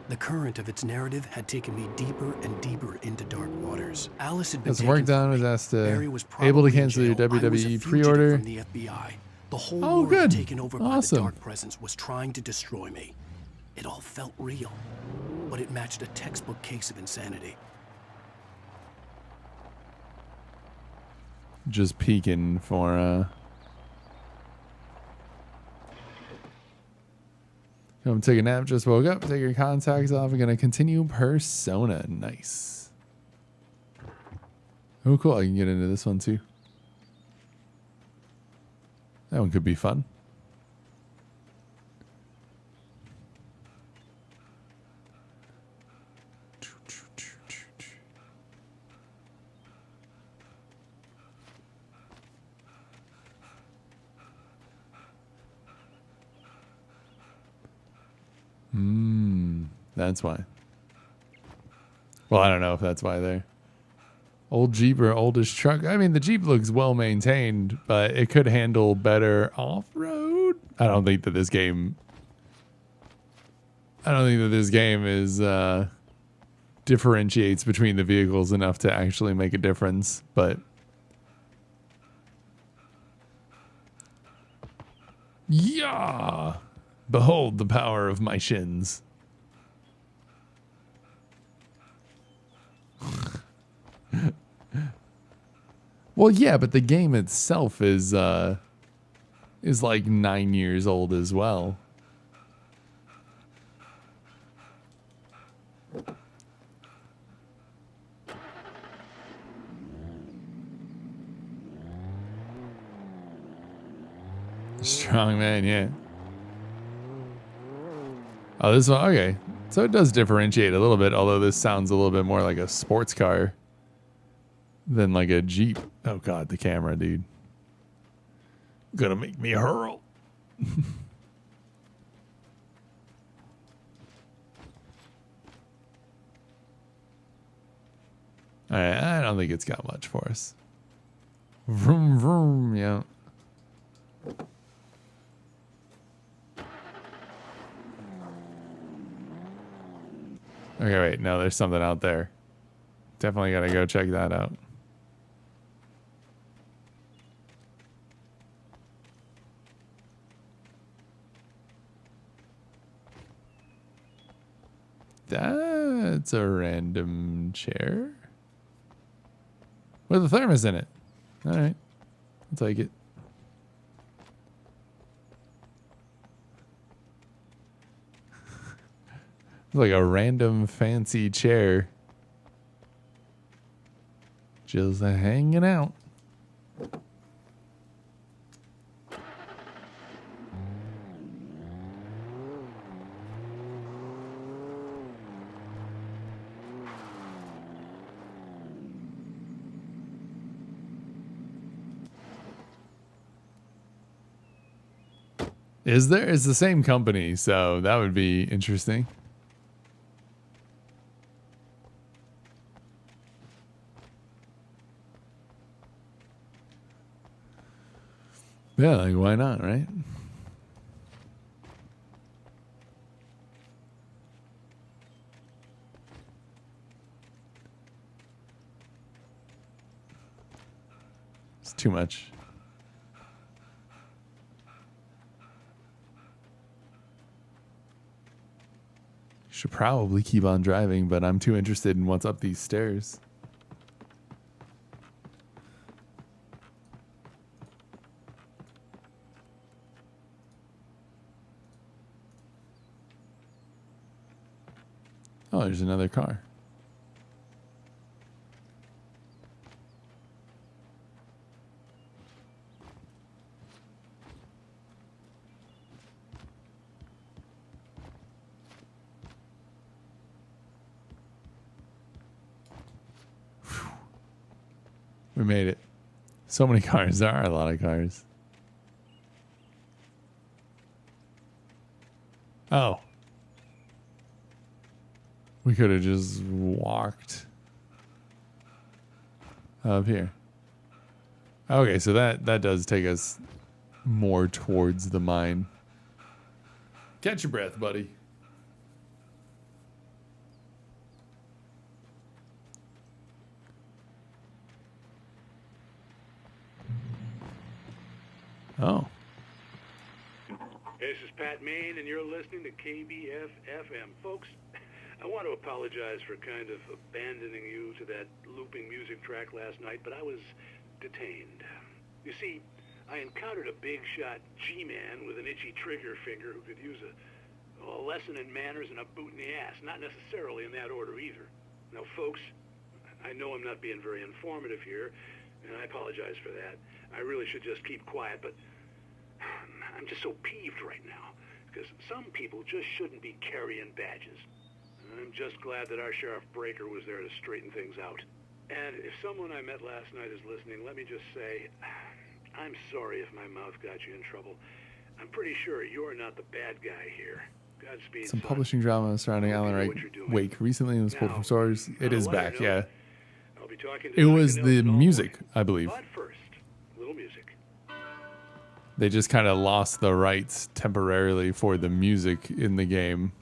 The current of its narrative had taken me deeper and deeper into dark waters. Alice had been As work done was asked to able to cancel your WWE pre-order. From the FBI. The whole world taken over by the dark presence was trying to destroy me. It all felt real, but it matched a textbook case of insanity. Just peeking for I'm taking a nap, just woke up, take your contacts off, I'm gonna continue Persona. Nice. Oh cool, I can get into this one too. That one could be fun. That's why. Well, I don't know if that's why there. Old Jeep or oldest truck. I mean, the Jeep looks well maintained, but it could handle better off-road. I don't think that this game is differentiates between the vehicles enough to actually make a difference, but yeah, behold the power of my shins. Well, yeah, but the game itself is like 9 years old as well. Strong man, yeah. Oh, this one, okay. So it does differentiate a little bit, although this sounds a little bit more like a sports car than like a Jeep. Oh God, the camera, dude. Gonna make me hurl. Alright, I don't think it's got much for us. Vroom, vroom, yeah. Okay, wait, no, there's something out there. Definitely gotta go check that out. That's a random chair with a thermos in it. All right, I'll take it. Like a random fancy chair. Just hanging out. Is there? It's the same company, so that would be interesting. Yeah, like why not, right? It's too much. Should probably keep on driving, but I'm too interested in what's up these stairs. Oh, there's another car. Whew. We made it. So many cars. There are a lot of cars. Oh. We could have just walked up here. Okay, so that does take us more towards the mine. Catch your breath, buddy. Oh. This is Pat Main, and you're listening to KBF-FM. Folks, I want to apologize for kind of abandoning you to that looping music track last night, but I was detained. You see, I encountered a big-shot G-man with an itchy trigger finger who could use a lesson in manners and a boot in the ass. Not necessarily in that order either. Now, folks, I know I'm not being very informative here, and I apologize for that. I really should just keep quiet, but I'm just so peeved right now, because some people just shouldn't be carrying badges. I'm just glad that our Sheriff Breaker was there to straighten things out. And if someone I met last night is listening, let me just say, I'm sorry if my mouth got you in trouble. I'm pretty sure you're not the bad guy here. Godspeed. Some publishing drama surrounding Alan Wake recently was pulled from stores. It is back, yeah. I'll be talking to It Duncan was the Nelson all music, morning. I believe. But first, little music. They just kind of lost the rights temporarily for the music in the game.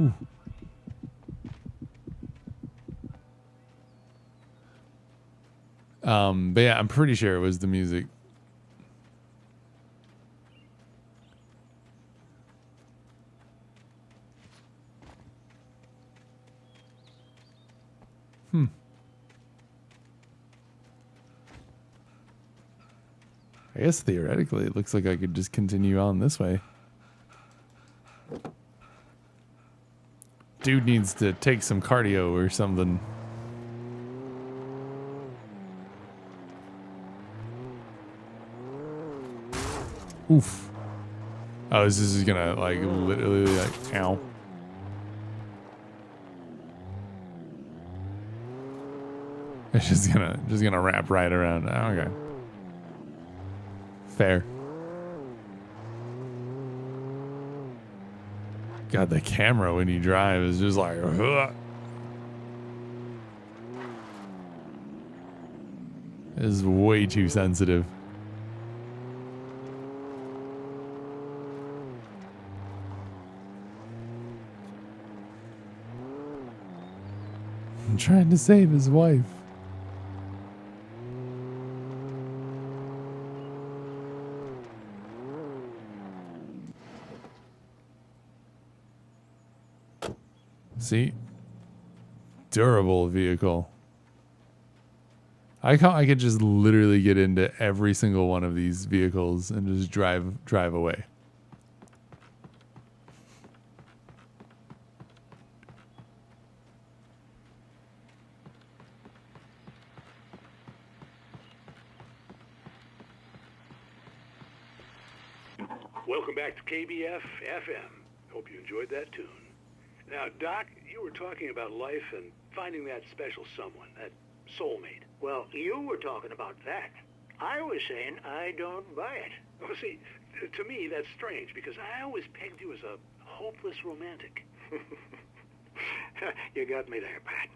Ooh. But yeah, I'm pretty sure it was the music. I guess theoretically it looks like I could just continue on this way. Dude needs to take some cardio or something. Oof. Oh, this is gonna like literally like ow. It's just gonna wrap right around. Oh, okay. Fair. God, the camera when you drive is just like ugh. It is way too sensitive. I'm trying to save his wife. See? Durable vehicle. I could just literally get into every single one of these vehicles and just drive away. Welcome back to KBF FM. Hope you enjoyed that tune. Now, Doc, you were talking about life and finding that special someone, that soulmate. Well, you were talking about that. I was saying I don't buy it. Well, see, to me, that's strange, because I always pegged you as a hopeless romantic. You got me there, Pat.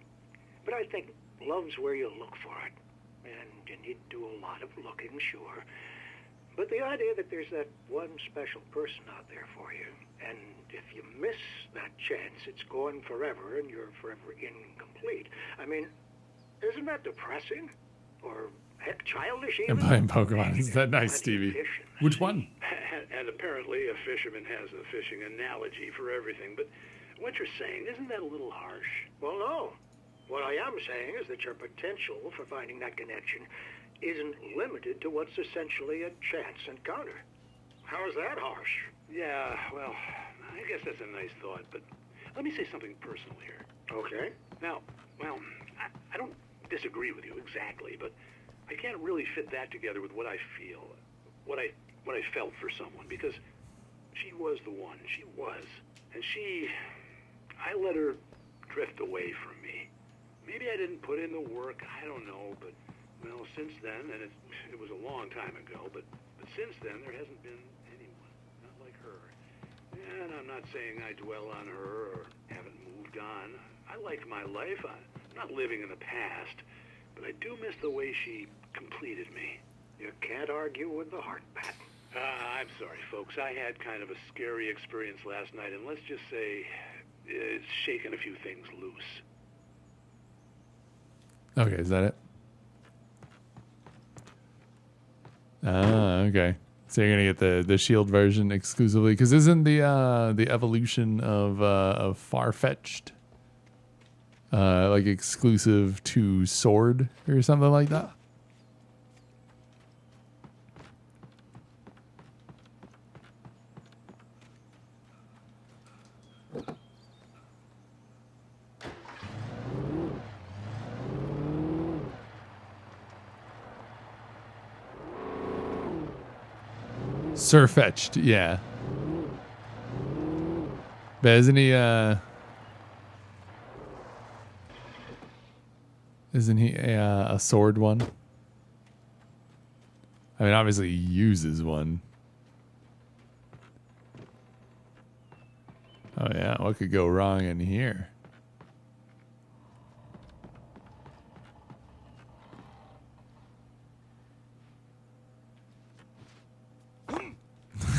But I think love's where you look for it. And you need to do a lot of looking, sure. But the idea that there's that one special person out there for you, and if you miss that chance, it's gone forever and you're forever incomplete. I mean, isn't that depressing? Or heck, childish even? And playing Pokemon. Is that nice, Stevie? Which one? And apparently a fisherman has a fishing analogy for everything. But what you're saying, isn't that a little harsh? Well, no. What I am saying is that your potential for finding that connection isn't limited to what's essentially a chance encounter. How is that harsh? Yeah, well, I guess that's a nice thought, but let me say something personal here. Okay. Now, well, I don't disagree with you exactly, but I can't really fit that together with what I feel, what I felt for someone, because she was the one. She was. And I let her drift away from me. Maybe I didn't put in the work, I don't know, but, well, since then, and it was a long time ago, but since then, there hasn't been anyone, not like her. And I'm not saying I dwell on her or haven't moved on. I like my life. I'm not living in the past, but I do miss the way she completed me. You can't argue with the heart, Pat. I'm sorry, folks. I had kind of a scary experience last night, and let's just say it's shaken a few things loose. Okay, is that it? Ah, okay. So you're gonna get the Shield version exclusively, because isn't the evolution of Far-Fetched like exclusive to Sword or something like that? Sir-Fetched, yeah. But isn't he a sword one? I mean, obviously he uses one. Oh yeah, what could go wrong in here?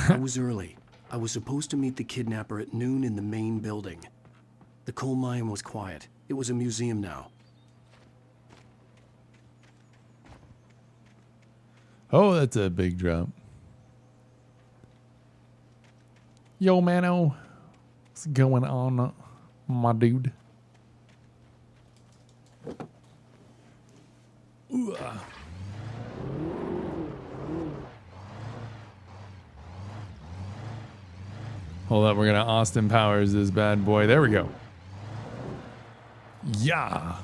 I was early. I was supposed to meet the kidnapper at noon in the main building. The coal mine was quiet. It was a museum now. Oh, that's a big drop. Yo, Mano. What's going on, my dude? Ooh. Hold up, we're gonna Austin Powers this bad boy. There we go. Yeah.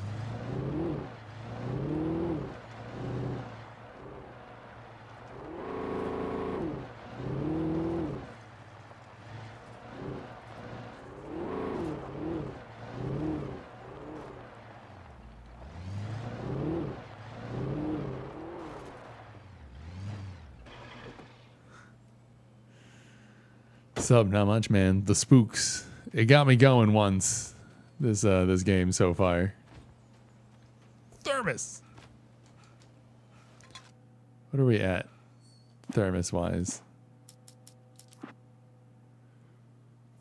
Sub, not much, man. The spooks. It got me going once. This game so far. Thermos. What are we at, thermos wise?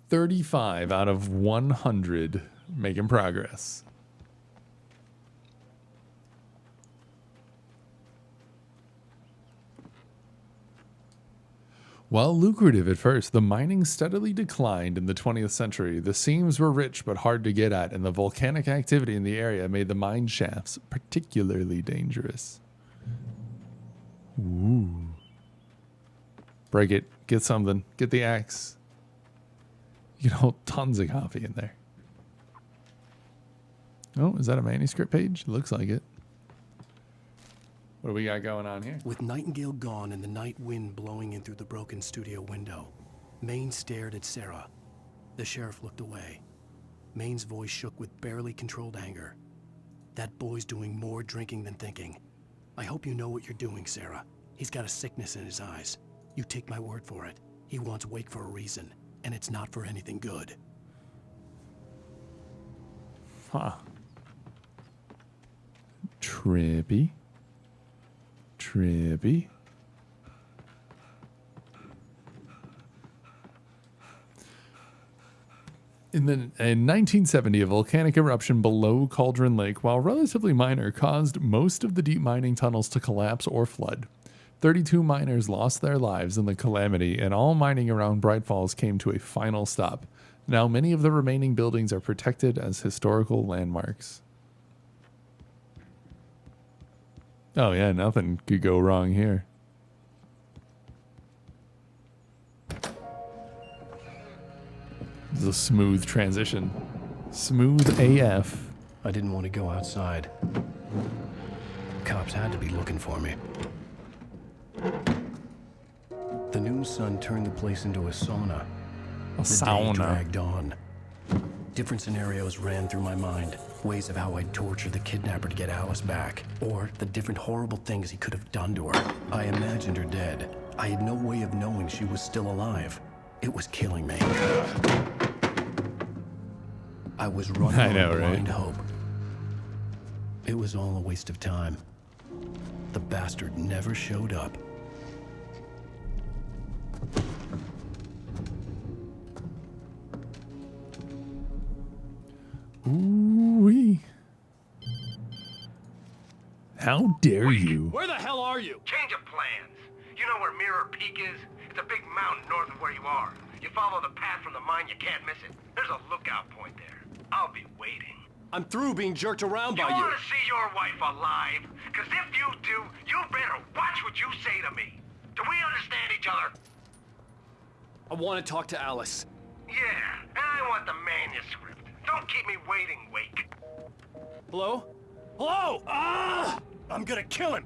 35 out of 100. Making progress. While lucrative at first, the mining steadily declined in the 20th century. The seams were rich but hard to get at, and the volcanic activity in the area made the mine shafts particularly dangerous. Ooh. Break it. Get something. Get the axe. You can hold tons of coffee in there. Oh, is that a manuscript page? Looks like it. What do we got going on here? With Nightingale gone and the night wind blowing in through the broken studio window, Maine stared at Sarah. The sheriff looked away. Maine's voice shook with barely controlled anger. That boy's doing more drinking than thinking. I hope you know what you're doing, Sarah. He's got a sickness in his eyes. You take my word for it. He wants Wake for a reason, and it's not for anything good. Huh. Trippy. Trippy. In 1970, a volcanic eruption below Cauldron Lake, while relatively minor, caused most of the deep mining tunnels to collapse or flood. 32 miners lost their lives in the calamity, and all mining around Bright Falls came to a final stop. Now, many of the remaining buildings are protected as historical landmarks. Oh yeah, nothing could go wrong here. This is a smooth transition. Smooth AF. I didn't want to go outside. Cops had to be looking for me. The noon sun turned the place into a sauna. The day dragged on. Different scenarios ran through my mind. Ways of how I'd torture the kidnapper to get Alice back. Or the different horrible things he could have done to her. I imagined her dead. I had no way of knowing she was still alive. It was killing me. I was running on blind hope. It was all a waste of time. The bastard never showed up. Ooh-wee. How dare you? Where the hell are you? Change of plans. You know where Mirror Peak is? It's a big mountain north of where you are. You follow the path from the mine, you can't miss it. There's a lookout point there. I'll be waiting. I'm through being jerked around by you. You want to see your wife alive? Because if you do, you better watch what you say to me. Do we understand each other? I want to talk to Alice. Yeah, and I want the manuscript. Don't keep me waiting, Wake. Hello? Hello! Ah! I'm gonna kill him!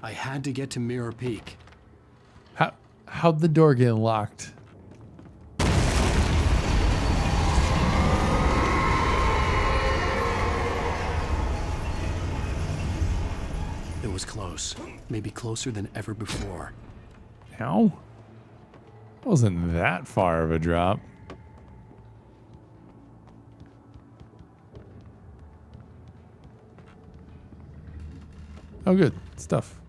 I had to get to Mirror Peak. How'd the door get locked? It was close. Maybe closer than ever before. How? Wasn't that far of a drop. Oh, good stuff.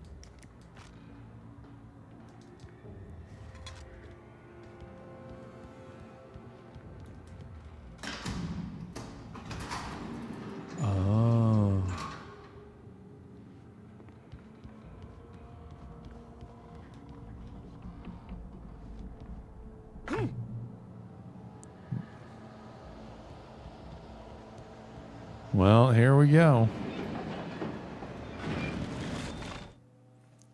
Oh. Well, here we go.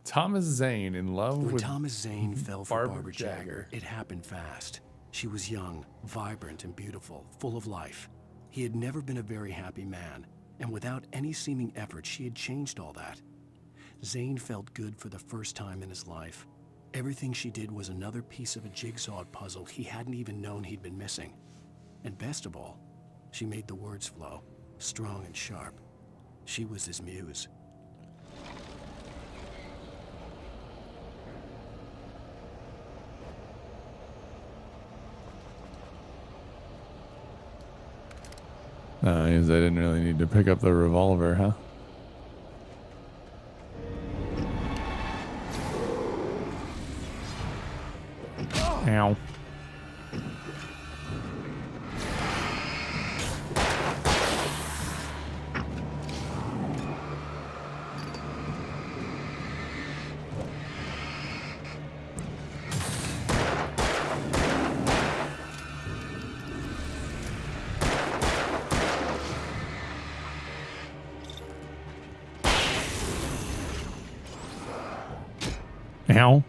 Thomas Zane in love When with Thomas Zane fell for Barbara Barbara Jagger, it happened fast. She was young, vibrant, and beautiful, full of life. He had never been a very happy man, and without any seeming effort, she had changed all that. Zane felt good for the first time in his life. Everything she did was another piece of a jigsaw puzzle he hadn't even known he'd been missing. And best of all, she made the words flow, strong and sharp. She was his muse. I guess I didn't really need to pick up the revolver, huh? Ow. Ow.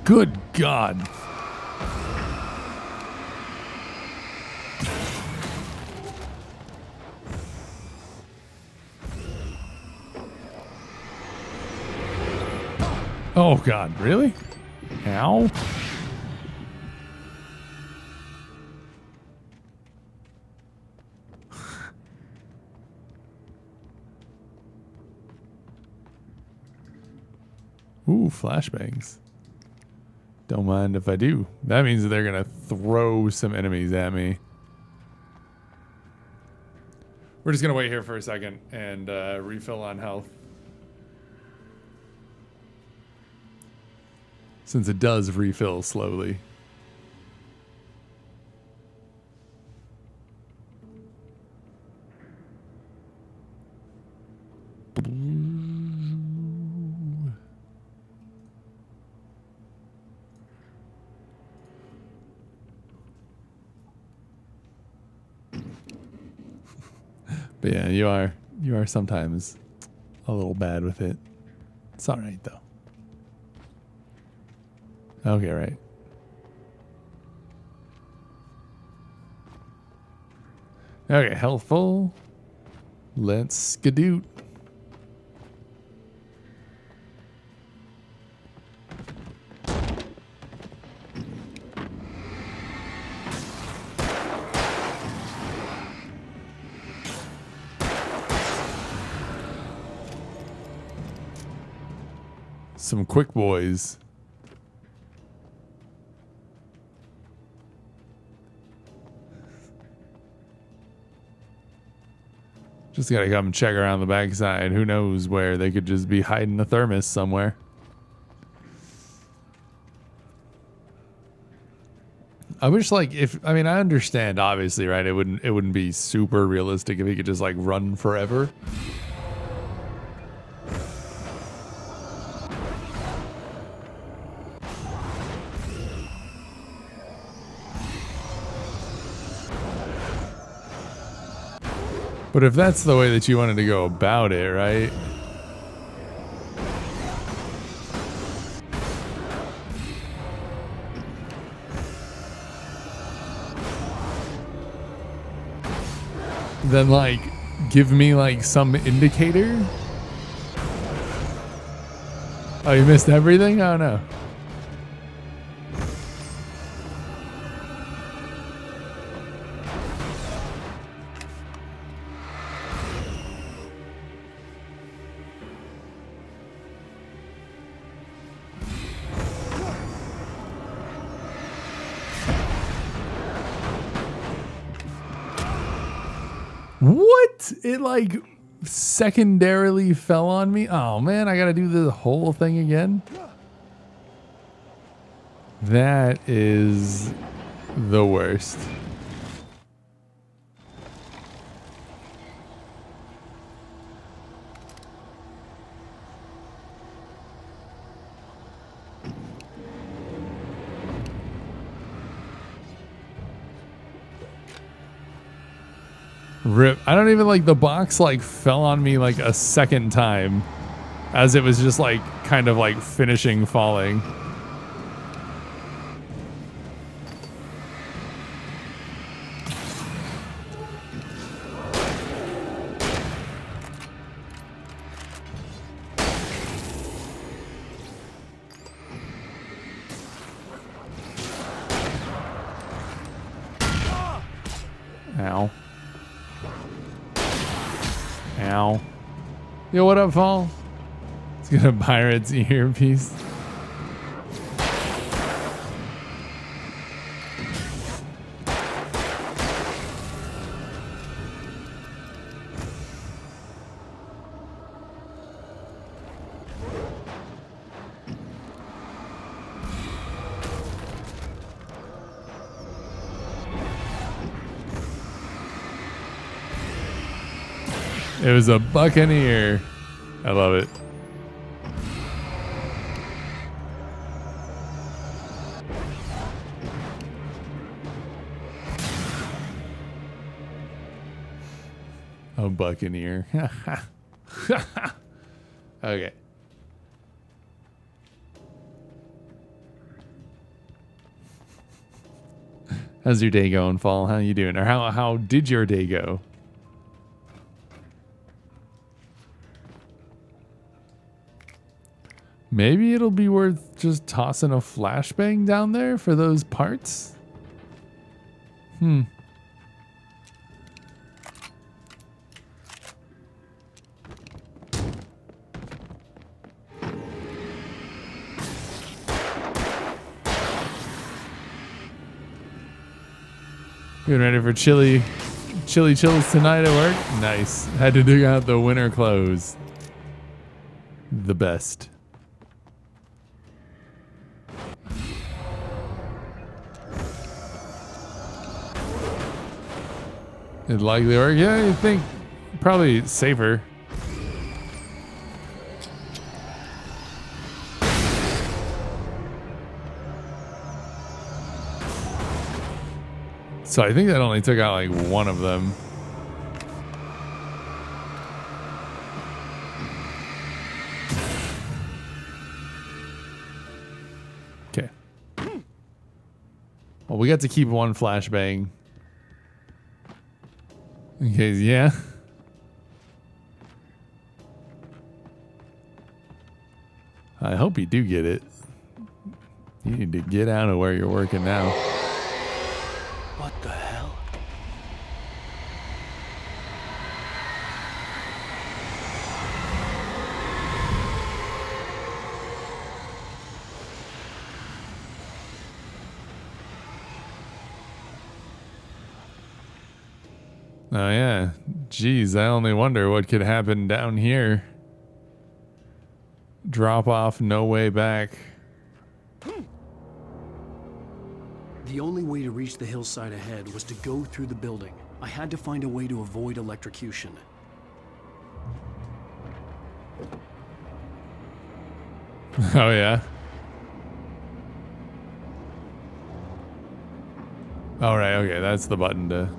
Good God. Oh God, really? Ow. Ooh, flashbangs. Don't mind if I do. That means that they're gonna throw some enemies at me. We're just gonna wait here for a second and refill on health. Since it does refill slowly. But yeah, you are sometimes a little bad with it. It's all right though. Okay, right. Okay, health full. Let's skadoot. Some quick boys. Just gotta come check around the backside. Who knows where they could just be hiding a thermos somewhere. I wish, like, I understand, obviously, right? It wouldn't be super realistic if he could just like run forever. But if that's the way that you wanted to go about it, right? Then, like, give me, like, some indicator? Oh, you missed everything? Oh, no. What? It like secondarily fell on me? Oh man, I gotta do the whole thing again? That is the worst. Rip. I don't even like the box like fell on me like a second time as it was just like kind of like finishing falling. Ow. Ow. Yo, what up, Fall? Let's get a pirate's earpiece. It was a buccaneer. I love it. A buccaneer. Okay. How's your day going, Fall? How you doing? Or how did your day go? Maybe it'll be worth just tossing a flashbang down there for those parts. Getting ready for chilly chills tonight at work? Nice. Had to dig out the winter clothes. The best. It'd likely work. Yeah, you think probably safer. So I think that only took out like one of them. Okay. Well, we got to keep one flashbang. Okay, yeah. I hope you do get it. You need to get out of where you're working now. What the hell? Oh yeah. Jeez, I only wonder what could happen down here. Drop off, no way back. The only way to reach the hillside ahead was to go through the building. I had to find a way to avoid electrocution. Oh yeah. All right, okay, that's the button to...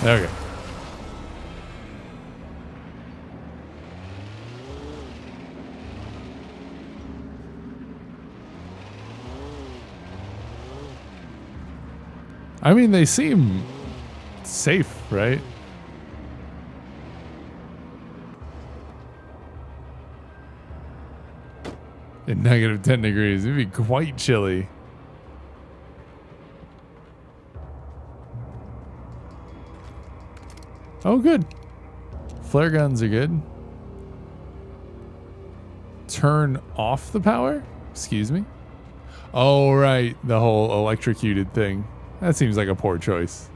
Okay. I mean, they seem safe, right? At -10 degrees, it'd be quite chilly. Oh, good. Flare guns are good. Turn off the power? Excuse me? Oh, right. The whole electrocuted thing. That seems like a poor choice.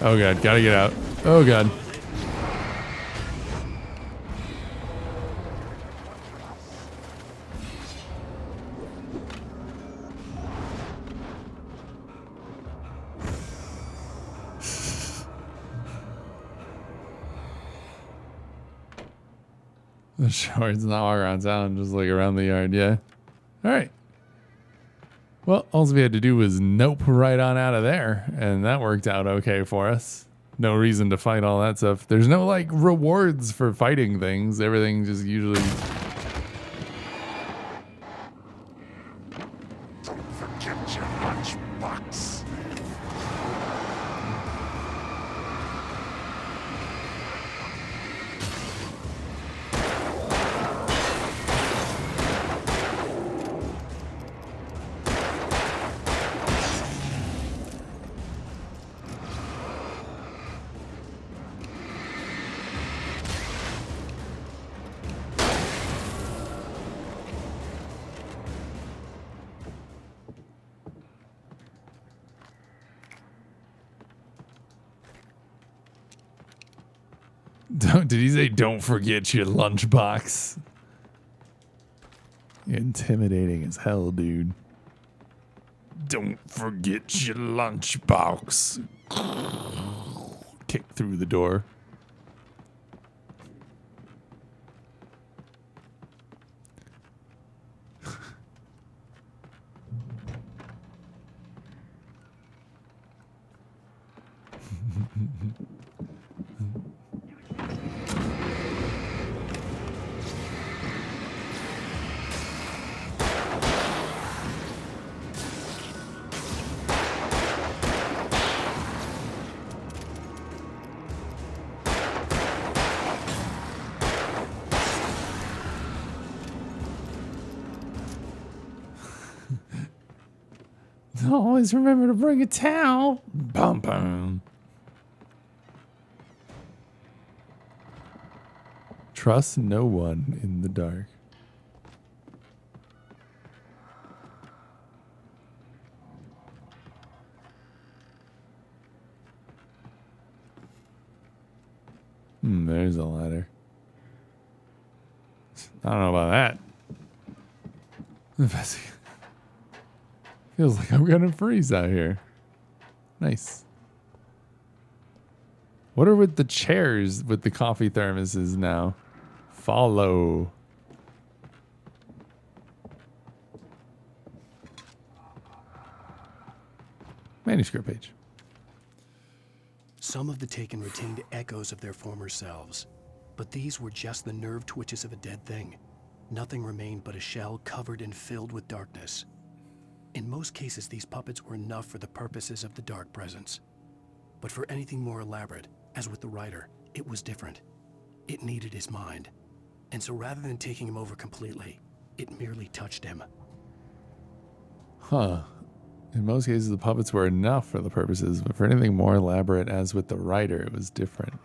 Oh god, gotta get out. Oh god. The shorts not walk around town, just like around the yard, yeah. Alright. Well, all we had to do was nope right on out of there, and that worked out okay for us. No reason to fight all that stuff. There's no, like, rewards for fighting things. Everything just usually... Forget your lunchbox. Did he say don't forget your lunchbox? Intimidating as hell, dude. Don't forget your lunchbox. Kick through the door. Always remember to bring a towel. Bum bum. Trust no one in the dark. There's a ladder. I don't know about that. Feels like I'm gonna freeze out here. Nice. What are with the chairs with the coffee thermoses now? Follow. Manuscript page. Some of the Taken retained echoes of their former selves, but these were just the nerve twitches of a dead thing. Nothing remained but a shell covered and filled with darkness. In most cases, these puppets were enough for the purposes of the Dark Presence. But for anything more elaborate, as with the writer, it was different. It needed his mind. And so rather than taking him over completely, it merely touched him. Huh. In most cases, the puppets were enough for the purposes, but for anything more elaborate, as with the writer, it was different.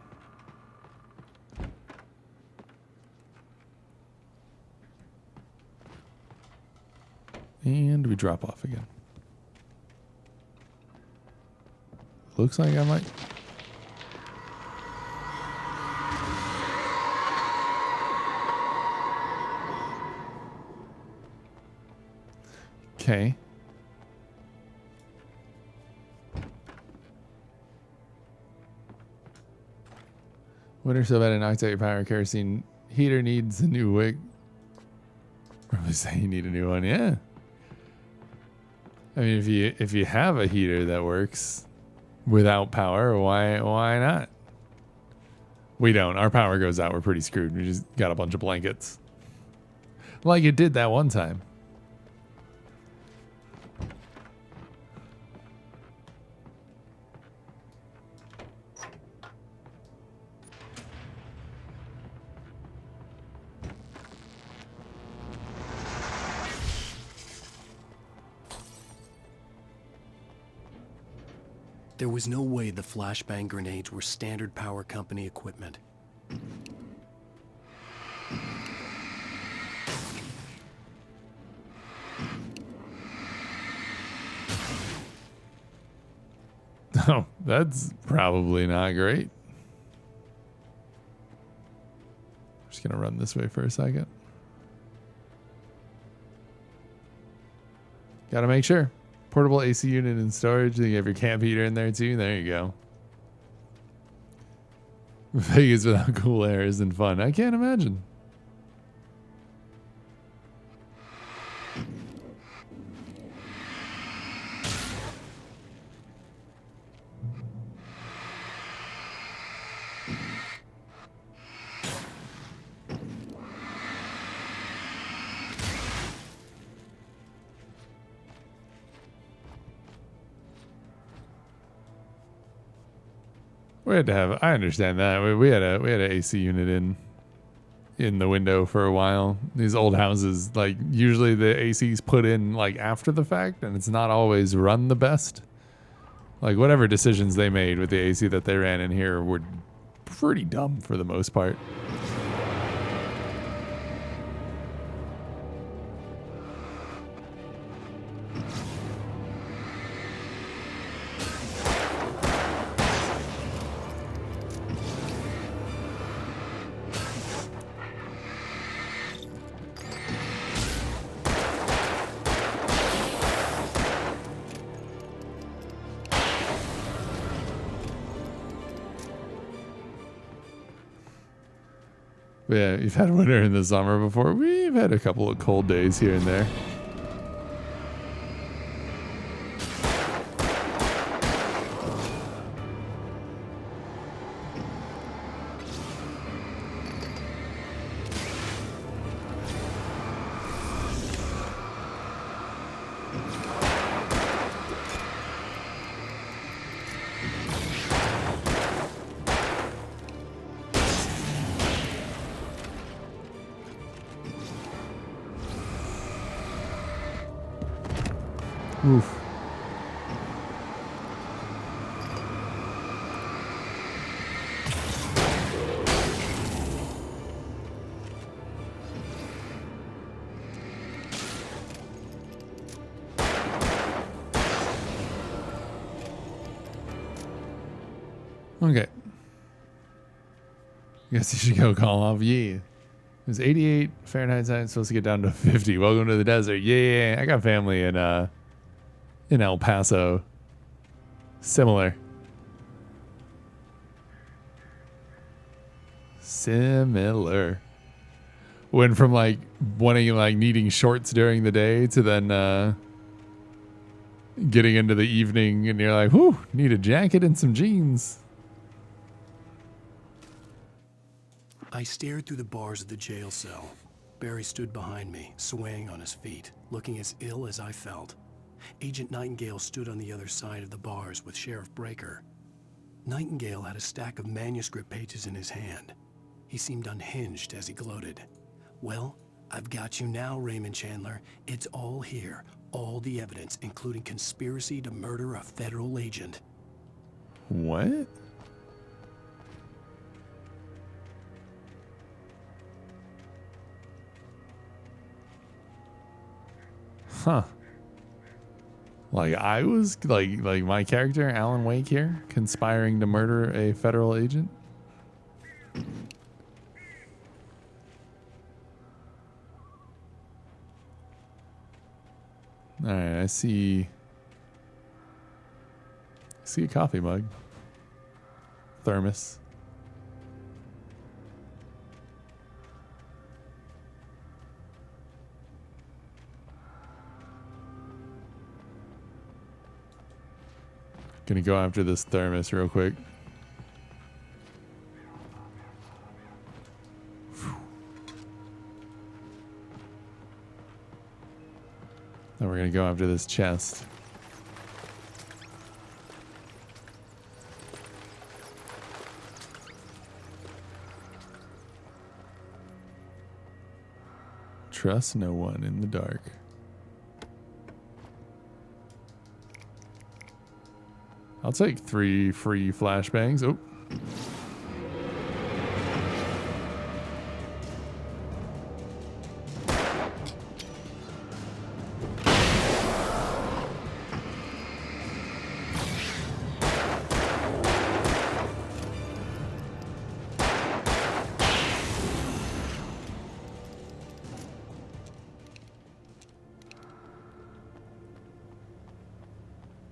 And we drop off again. Looks like I might... Okay. Winter so bad it knocks out your power. Kerosene heater needs a new wick. Probably say you need a new one. Yeah. I mean, if you have a heater that works without power, why not? We don't. Our power goes out. We're pretty screwed. We just got a bunch of blankets, like it did that one time. There was no way the flashbang grenades were standard power company equipment. Oh, that's probably not great. I'm just gonna run this way for a second. Gotta make sure. Portable AC unit in storage. You have your camp heater in there too. There you go. Vegas without cool air isn't fun. I can't imagine. We had to have. I understand that. We had an AC unit in the window for a while. These old houses, like usually the AC's put in like after the fact, and it's not always run the best. Like whatever decisions they made with the AC that they ran in here were pretty dumb for the most part. Yeah, you've had winter in the summer before. We've had a couple of cold days here and there. Oof. Okay. Guess you should go call off. Yeah. It was 88 Fahrenheit. I'm supposed to get down to 50. Welcome to the desert. Yeah. I got family in El Paso. Similar. Went from like wanting like needing shorts during the day to then getting into the evening and you're like, whew, need a jacket and some jeans. I stared through the bars of the jail cell. Barry stood behind me, swaying on his feet, looking as ill as I felt. Agent Nightingale stood on the other side of the bars with Sheriff Breaker. Nightingale had a stack of manuscript pages in his hand. He seemed unhinged as he gloated. Well, I've got you now, Raymond Chandler. It's all here. All the evidence, including conspiracy to murder a federal agent. What? Huh. Like I was like my character, Alan Wake here, conspiring to murder a federal agent. All right, I see a coffee mug. Thermos. Gonna go after this thermos real quick. Then we're gonna go after this chest. Trust no one in the dark. I'll take 3 free flashbangs. Oh.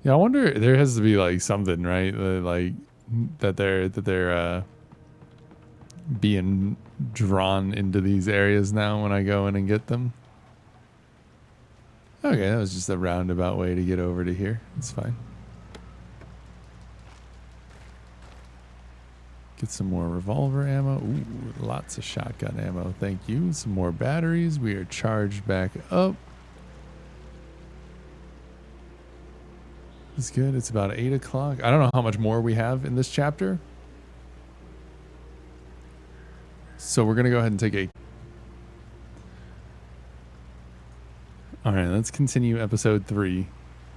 Yeah, I wonder. There has to be like something, right? Like that they're being drawn into these areas now when I go in and get them. Okay, that was just a roundabout way to get over to here. It's fine. Get some more revolver ammo. Ooh, lots of shotgun ammo. Thank you. Some more batteries. We are charged back up. It's good. It's about 8 o'clock. I don't know how much more we have in this chapter. So we're going to go ahead and take a... All right, let's continue episode 3.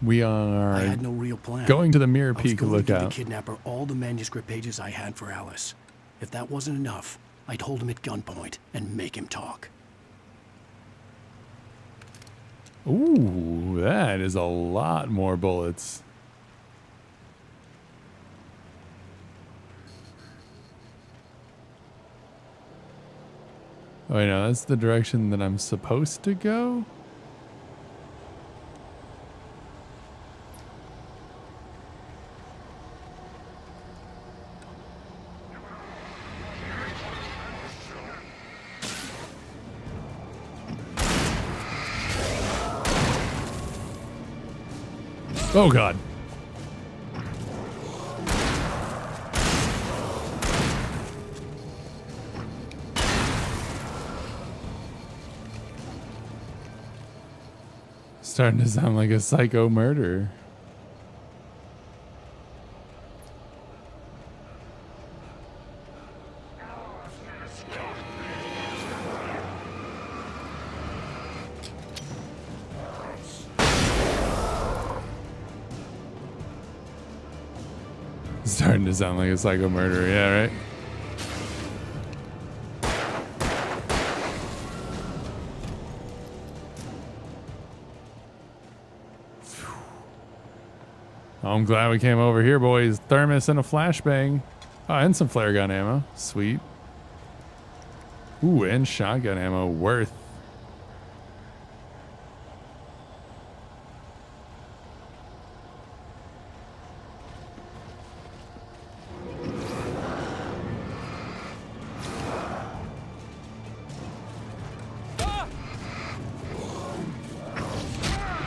We are... I had no real plan. Going to the Mirror I was Peak going to give lookout. the kidnapper all the manuscript pages I had for Alice. If that wasn't enough, I'd hold him at gunpoint and make him talk. Ooh, that is a lot more bullets. Oh, wait, no, that's the direction that I'm supposed to go? Oh, God. Starting to sound like a psycho murder. Starting to sound like a psycho murderer, yeah, right? I'm glad we came over here, boys. Thermos and a flashbang. Oh, and some flare gun ammo. Sweet. Ooh, and shotgun ammo. Worth.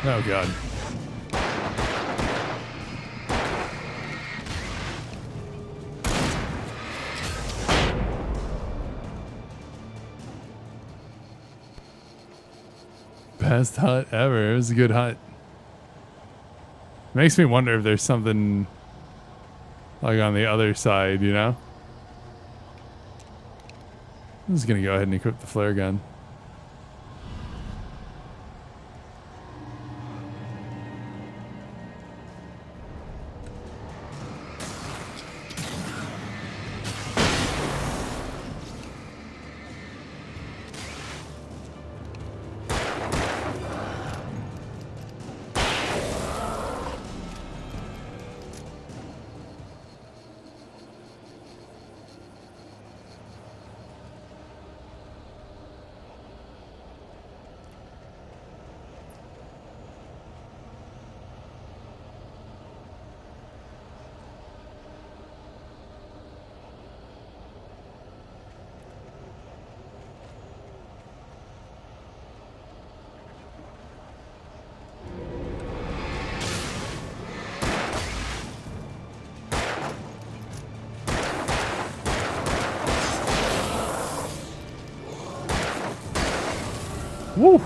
Oh, God. Best hut ever. It was a good hut. Makes me wonder if there's something like on the other side, you know? I'm just gonna go ahead and equip the flare gun. Woo!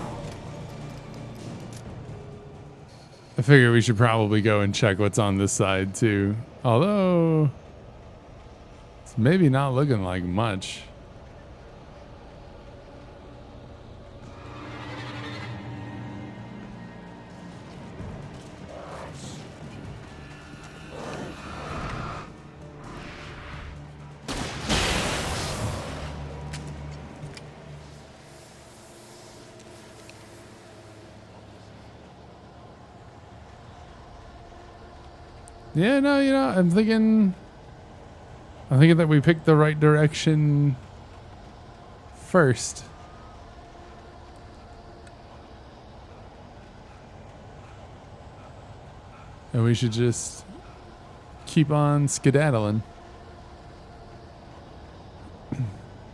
I figure we should probably go and check what's on this side too. Although it's maybe not looking like much. Yeah, no, you know, I'm thinking that we picked the right direction first. And we should just keep on skedaddling.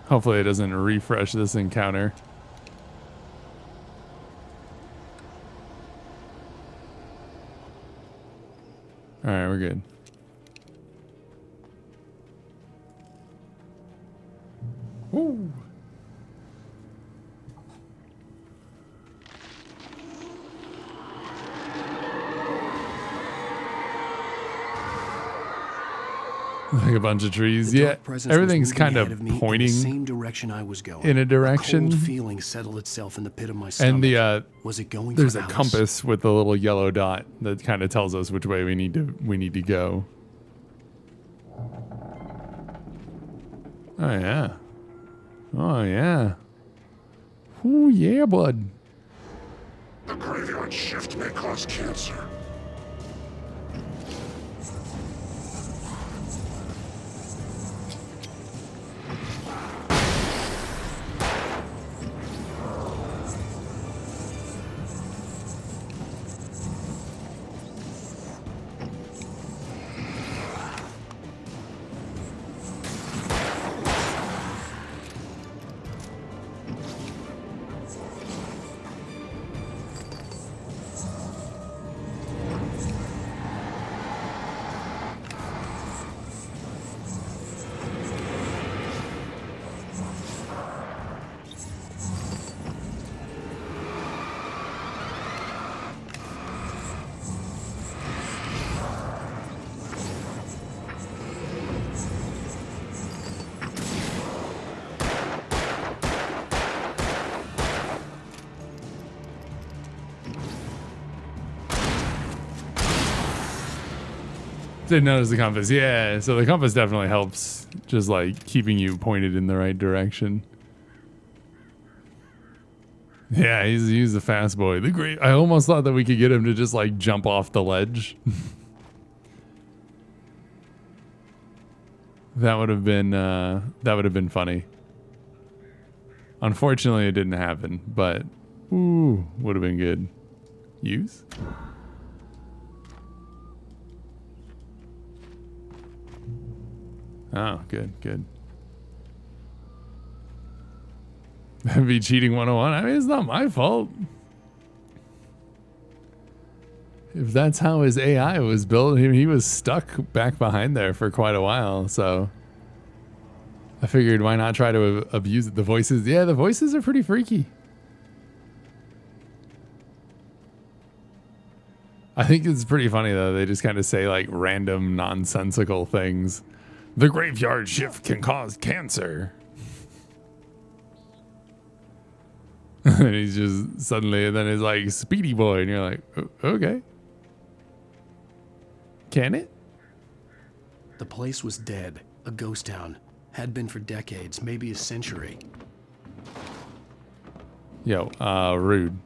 Hopefully it doesn't refresh this encounter. All right, we're good. Woo. Like a bunch of trees. Yeah, everything's kind of pointing in the same direction I was going. in a direction. A cold feeling settled itself in the pit of my stomach. And the was it going? There's for a Alice? compass with the little yellow dot that kind of tells us which way we need to go. Oh yeah. Oh yeah. Oh yeah, bud. The graveyard shift may cause cancer. Didn't notice the compass. Yeah, so the compass definitely helps, just like keeping you pointed in the right direction. Yeah, he's a fast boy. The great. I almost thought that we could get him to just like jump off the ledge. That would have been funny. Unfortunately, it didn't happen, but ooh, would have been good. Use. Oh, good, good. That'd be cheating 101. I mean, it's not my fault. If that's how his AI was built, he was stuck back behind there for quite a while, so I figured why not try to abuse it. The voices, yeah, the voices are pretty freaky. I think it's pretty funny, though. They just kind of say, like, random, nonsensical things. The graveyard shift can cause cancer. And he's just suddenly, and then he's like, Speedy Boy. And you're like, okay. Can it? The place was dead. A ghost town. Had been for decades, maybe a century. Yo, rude.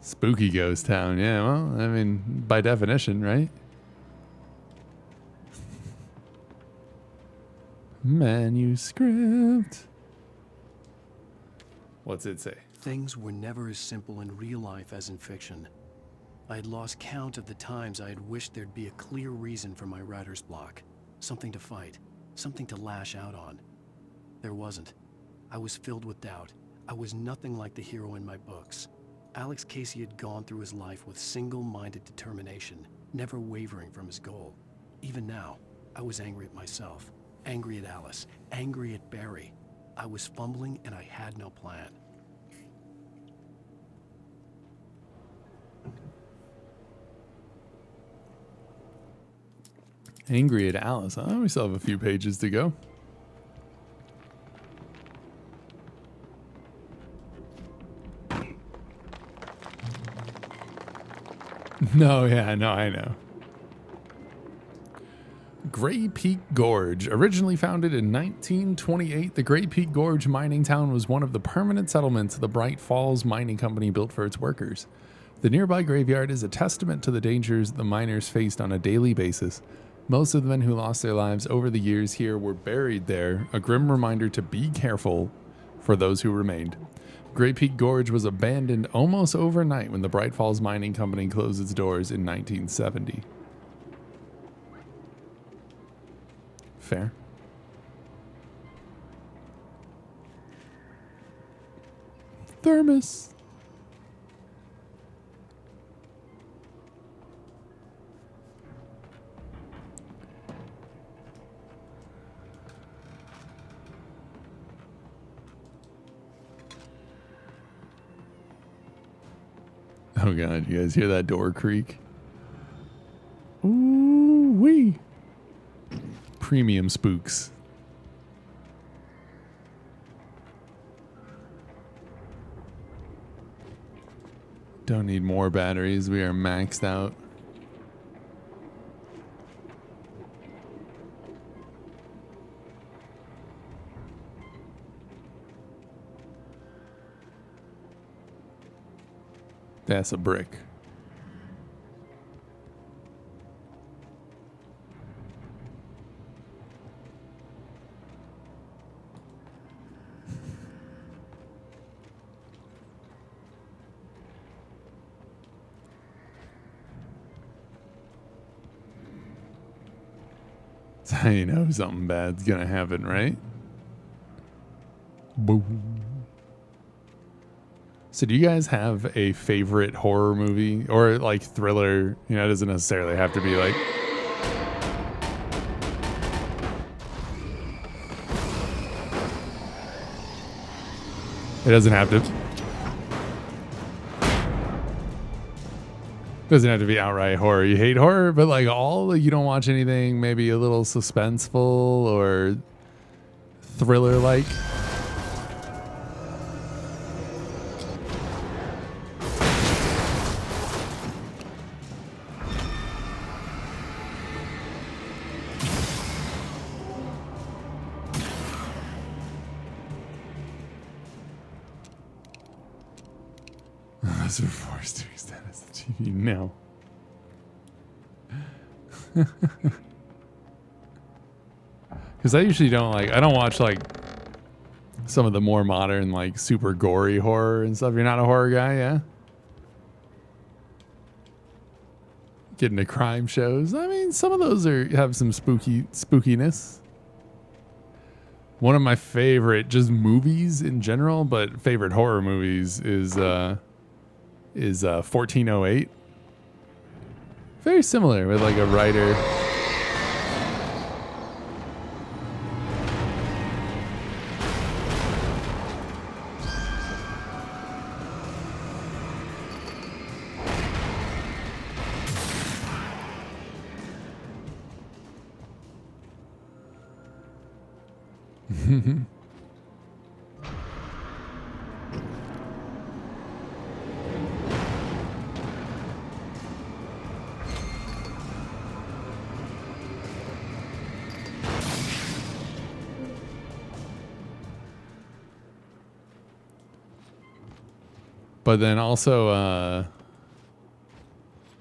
Spooky ghost town, yeah, well, I mean, by definition, right? Manuscript. What's it say? Things were never as simple in real life as in fiction. I had lost count of the times I had wished there'd be a clear reason for my writer's block. Something to fight, something to lash out on. There wasn't. I was filled with doubt. I was nothing like the hero in my books. Alex Casey had gone through his life with single-minded determination, never wavering from his goal. Even now, I was angry at myself, angry at Alice, angry at Barry. I was fumbling and I had no plan. Angry at Alice, huh? We still have a few pages to go. No, yeah, no, I know. Gray Peak Gorge. Originally founded in 1928, the Gray Peak Gorge mining town was one of the permanent settlements the Bright Falls Mining Company built for its workers. The nearby graveyard is a testament to the dangers the miners faced on a daily basis. Most of the men who lost their lives over the years here were buried there, a grim reminder to be careful for those who remained. Gray Peak Gorge was abandoned almost overnight when the Bright Falls Mining Company closed its doors in 1970. Fair. Thermos. Oh god, you guys hear that door creak? Ooh wee. Premium spooks. Don't need more batteries. We are maxed out. That's a brick. That's how you know something bad's gonna happen, right? Boom. So do you guys have a favorite horror movie or like thriller? You know, it doesn't necessarily have to be like... It doesn't have to... Doesn't have to be outright horror. You hate horror, but like you don't watch anything maybe a little suspenseful or thriller-like? Those are forced to extend as the TV now. Because I usually don't I don't watch like some of the more modern, like super gory horror and stuff. You're not a horror guy, yeah? Get into crime shows. I mean, some of those have some spookiness. One of my favorite just movies in general, but favorite horror movies is 1408. Very similar with like a writer. But then also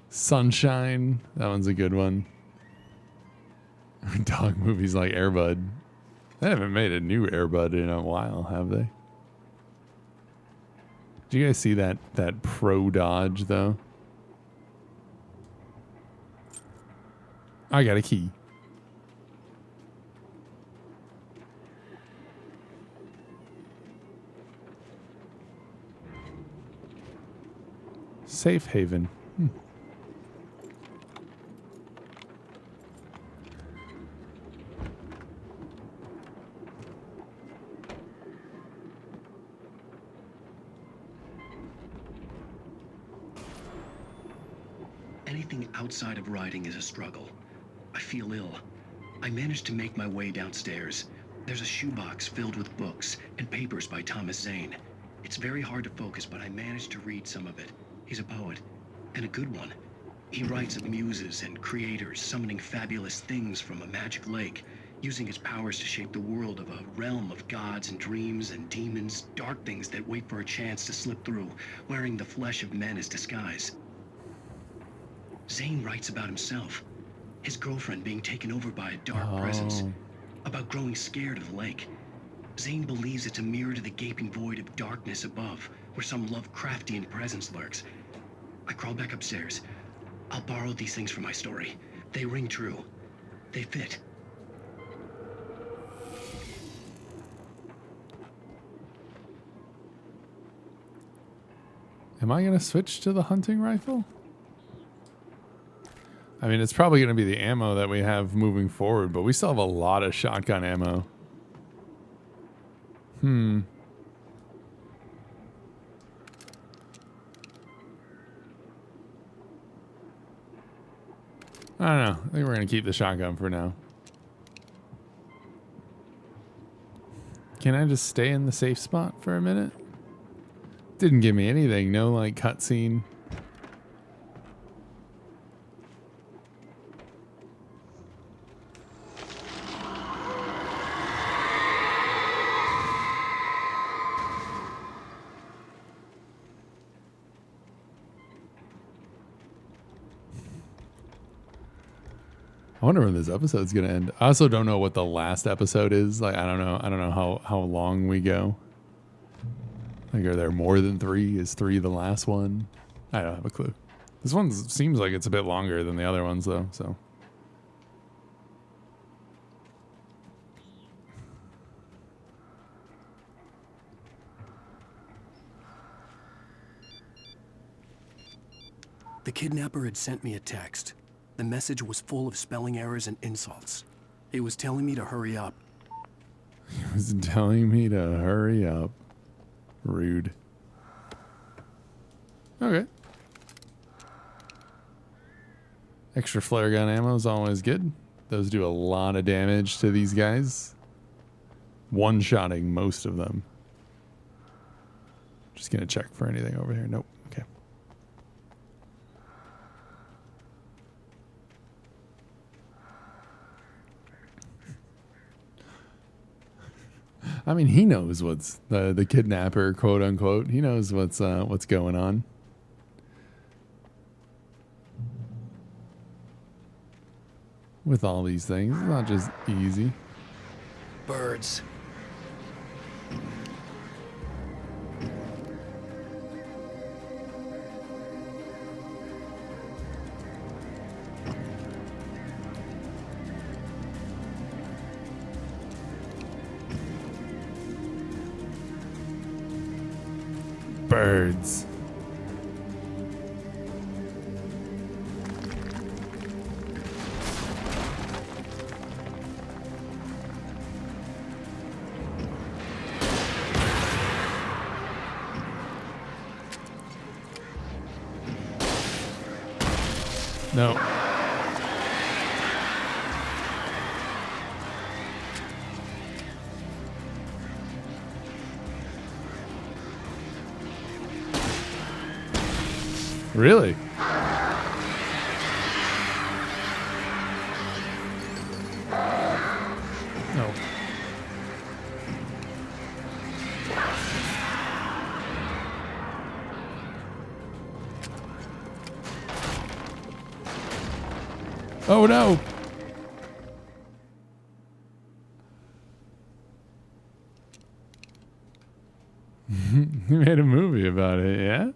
Sunshine, that one's a good one. Dog movies like Air Bud. They haven't made a new Air Bud in a while, have they? Did you guys see that Pro Dodge though? I got a key. Safe haven. Anything outside of riding is a struggle. I feel ill. I managed to make my way downstairs. There's a shoebox filled with books and papers by Thomas Zane. It's very hard to focus, but I managed to read some of it. He's a poet, and a good one. He writes of muses and creators summoning fabulous things from a magic lake, using his powers to shape the world of a realm of gods and dreams and demons, dark things that wait for a chance to slip through, wearing the flesh of men as disguise. Zane writes about himself, his girlfriend being taken over by a dark presence, about growing scared of the lake. Zane believes it's a mirror to the gaping void of darkness above, where some Lovecraftian presence lurks. I crawl back upstairs. I'll borrow these things for my story. They ring true. They fit. Am I going to switch to the hunting rifle? I mean, it's probably going to be the ammo that we have moving forward, but we still have a lot of shotgun ammo. I don't know. I think we're going to keep the shotgun for now. Can I just stay in the safe spot for a minute? Didn't give me anything. No, like, cutscene. I wonder when this episode's gonna end. I also don't know what the last episode is. Like, I don't know how long we go. Like, are there more than 3? Is 3 the last one? I don't have a clue. This one seems like it's a bit longer than the other ones, though. So. The kidnapper had sent me a text. The message was full of spelling errors and insults. It was telling me to hurry up. He was telling me to hurry up. Rude. Okay. Extra flare gun ammo is always good. Those do a lot of damage to these guys. One-shotting most of them. Just gonna check for anything over here. Nope. Okay. I mean, he knows what's the kidnapper, quote unquote. He knows what's going on. With all these things, it's not just easy. Birds. Birds. No. Really? No. Oh no. He made a movie about it, yeah?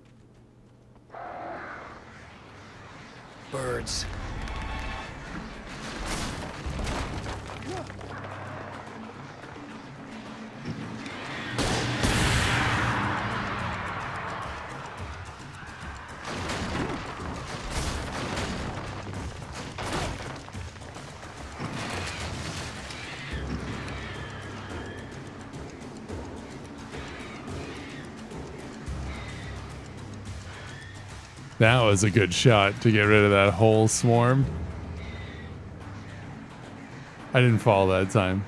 Birds. That was a good shot to get rid of that whole swarm. I didn't fall that time.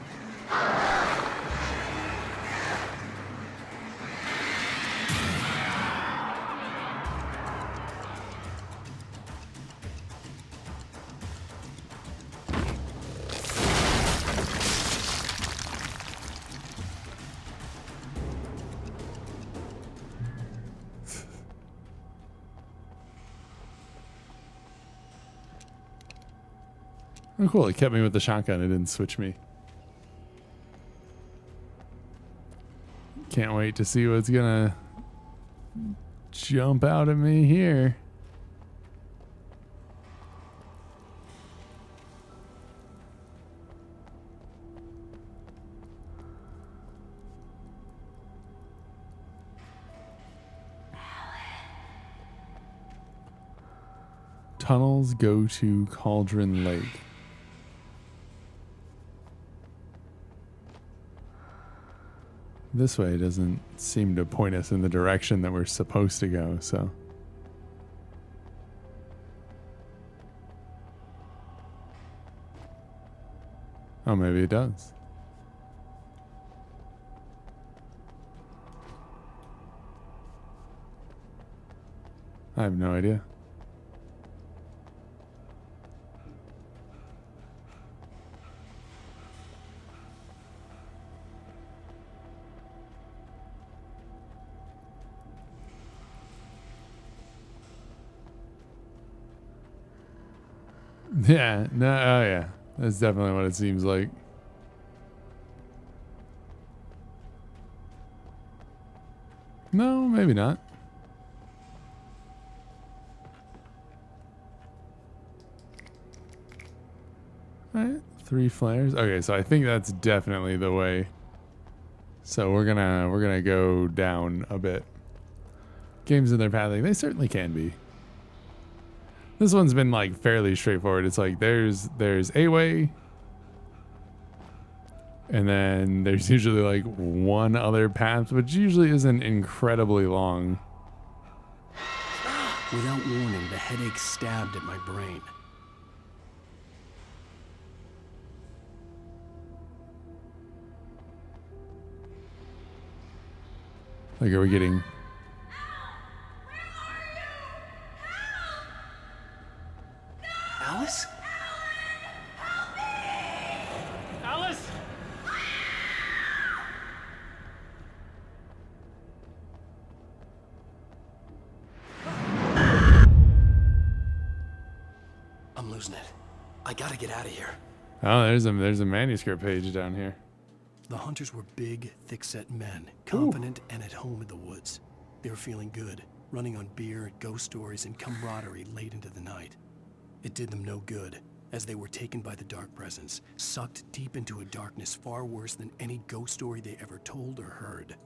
Oh, cool. It kept me with the shotgun. It didn't switch me. Can't wait to see what's gonna jump out at me here. Tunnels go to Cauldron Lake. This way doesn't seem to point us in the direction that we're supposed to go, so. Oh, maybe it does. I have no idea. Yeah, no, oh yeah. That's definitely what it seems like. No, maybe not. Alright, 3 flares. Okay, so I think that's definitely the way. So we're gonna go down a bit. Games in their pathing, they certainly can be. This one's been like fairly straightforward. It's like there's a way, and then there's usually like one other path, which usually isn't incredibly long. Without warning, the headache stabbed at my brain. Like, are we getting... Alice? Alice! I'm losing it. I gotta get out of here. Oh, there's a manuscript page down here. The hunters were big, thick-set men, confident and at home in the woods. They were feeling good, running on beer, ghost stories, and camaraderie late into the night. It did them no good, as they were taken by the dark presence, sucked deep into a darkness far worse than any ghost story they ever told or heard.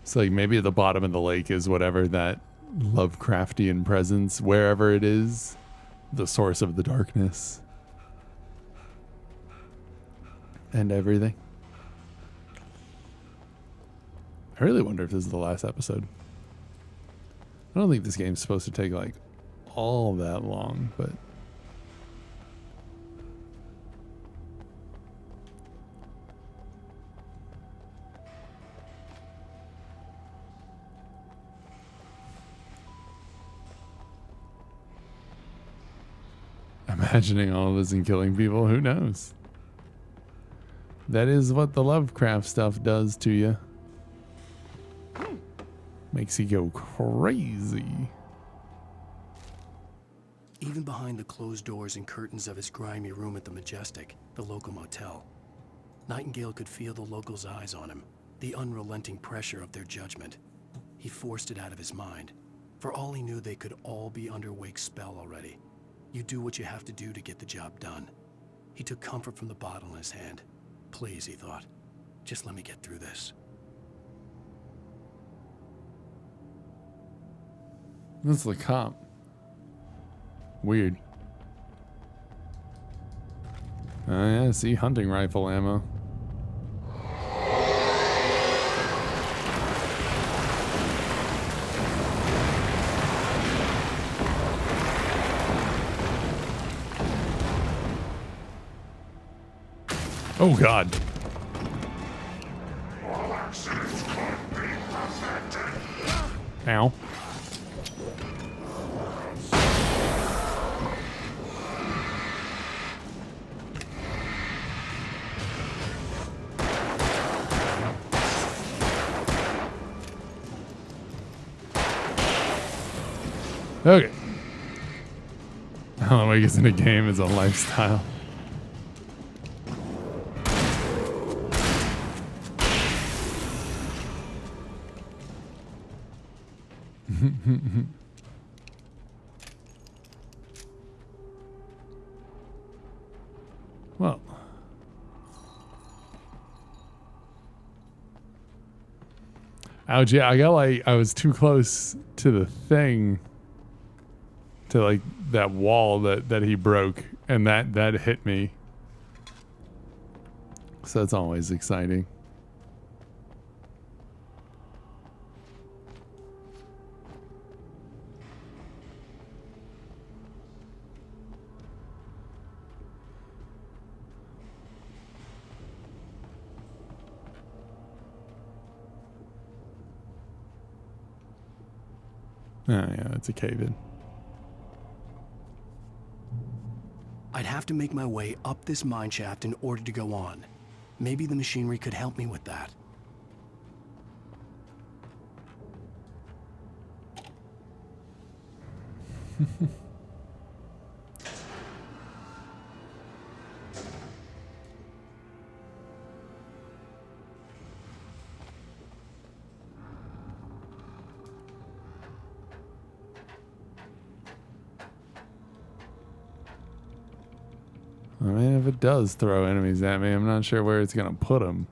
So like maybe at the bottom of the lake is whatever that Lovecraftian presence, wherever it is, the source of the darkness and everything. I really wonder if this is the last episode. I don't think this game's supposed to take like all that long, but imagining all of this and killing people, who knows? That is what the Lovecraft stuff does to you. Makes you go crazy. Even behind the closed doors and curtains of his grimy room at the Majestic, the local motel, Nightingale could feel the locals' eyes on him, the unrelenting pressure of their judgment. He forced it out of his mind. For all he knew, they could all be under Wake's spell already. You do what you have to do to get the job done. He took comfort from the bottle in his hand. Please, he thought, just let me get through this. This is the cop. Weird. Yeah, see, hunting rifle ammo. Oh God. Ow. Okay. Alan Wake isn't a game, it's a lifestyle. Well. Ouch, yeah, I got like, I was too close to the thing, to like that wall that he broke, and that hit me. So that's always exciting. Oh, yeah, it's a cave-in. I'd have to make my way up this mine shaft in order to go on. Maybe the machinery could help me with that. I mean, if it does throw enemies at me, I'm not sure where it's going to put them.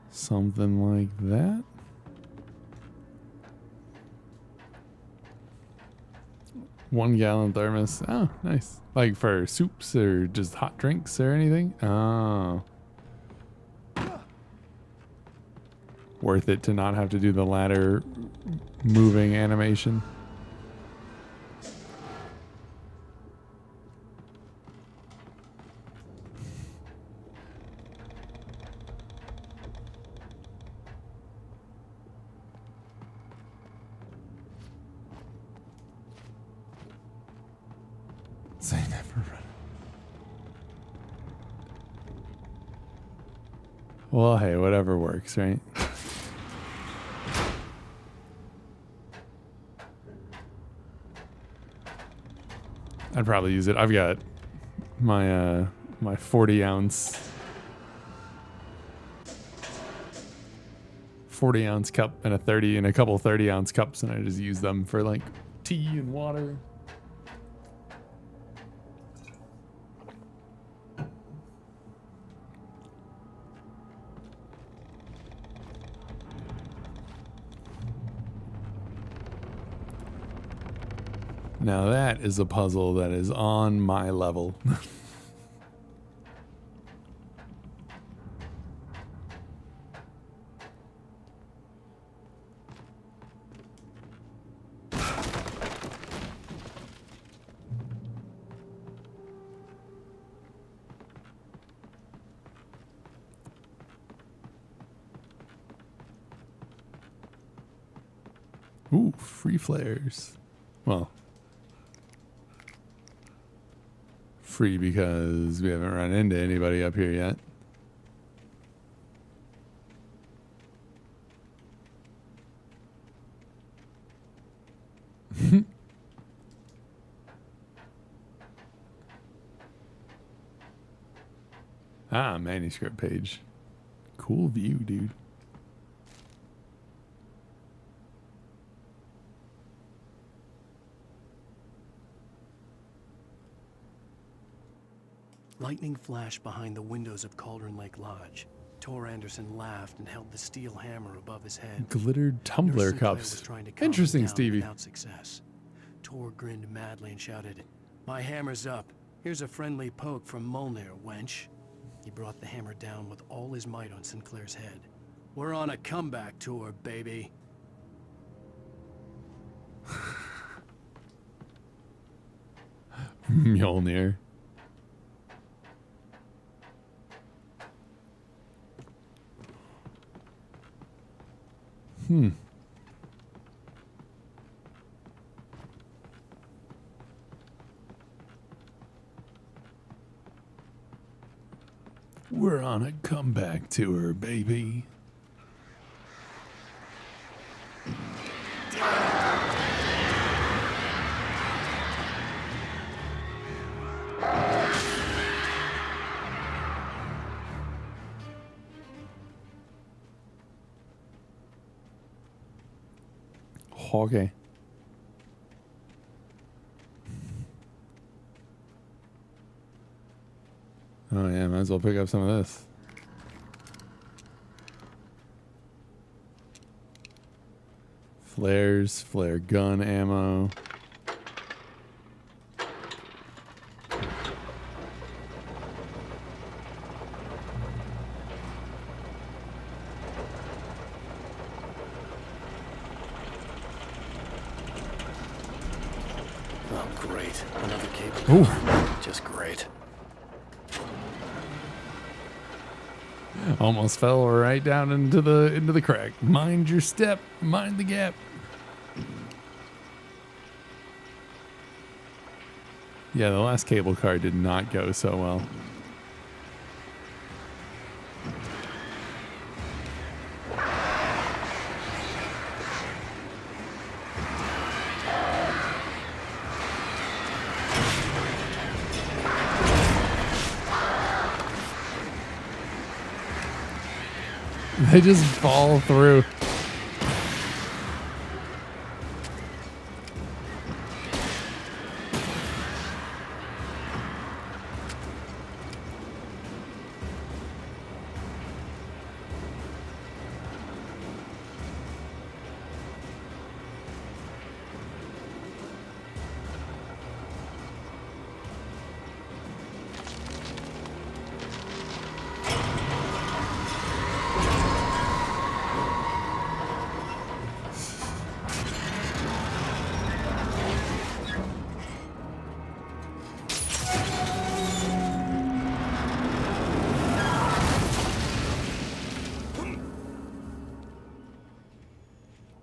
Something like that. $1-gallon thermos. Oh, nice. Like for soups or just hot drinks or anything. Oh. Worth it to not have to do the ladder moving animation. Well, hey, whatever works, right? I'd probably use it. I've got my my 40-ounce cup and a couple 30-ounce cups, and I just use them for like tea and water. Now that is a puzzle that is on my level. Ooh, free flares. Well, free because we haven't run into anybody up here yet. Ah, manuscript page. Cool view, dude. Lightning flashed behind the windows of Cauldron Lake Lodge. Tor Anderson laughed and held the steel hammer above his head. Glittered tumbler cups. Interesting, Stevie. Without success. Tor grinned madly and shouted, "My hammer's up. Here's a friendly poke from Molnir, wench." He brought the hammer down with all his might on Sinclair's head. "We're on a comeback tour, baby." Mjolnir. We're on a comeback tour, baby. Okay. Oh yeah, might as well pick up some of this. Flares, flare gun ammo. Oh, great. Another cable. Ooh. Just great. Almost fell right down into the crack. Mind your step. Mind the gap. Yeah, the last cable car did not go so well. They just fall through.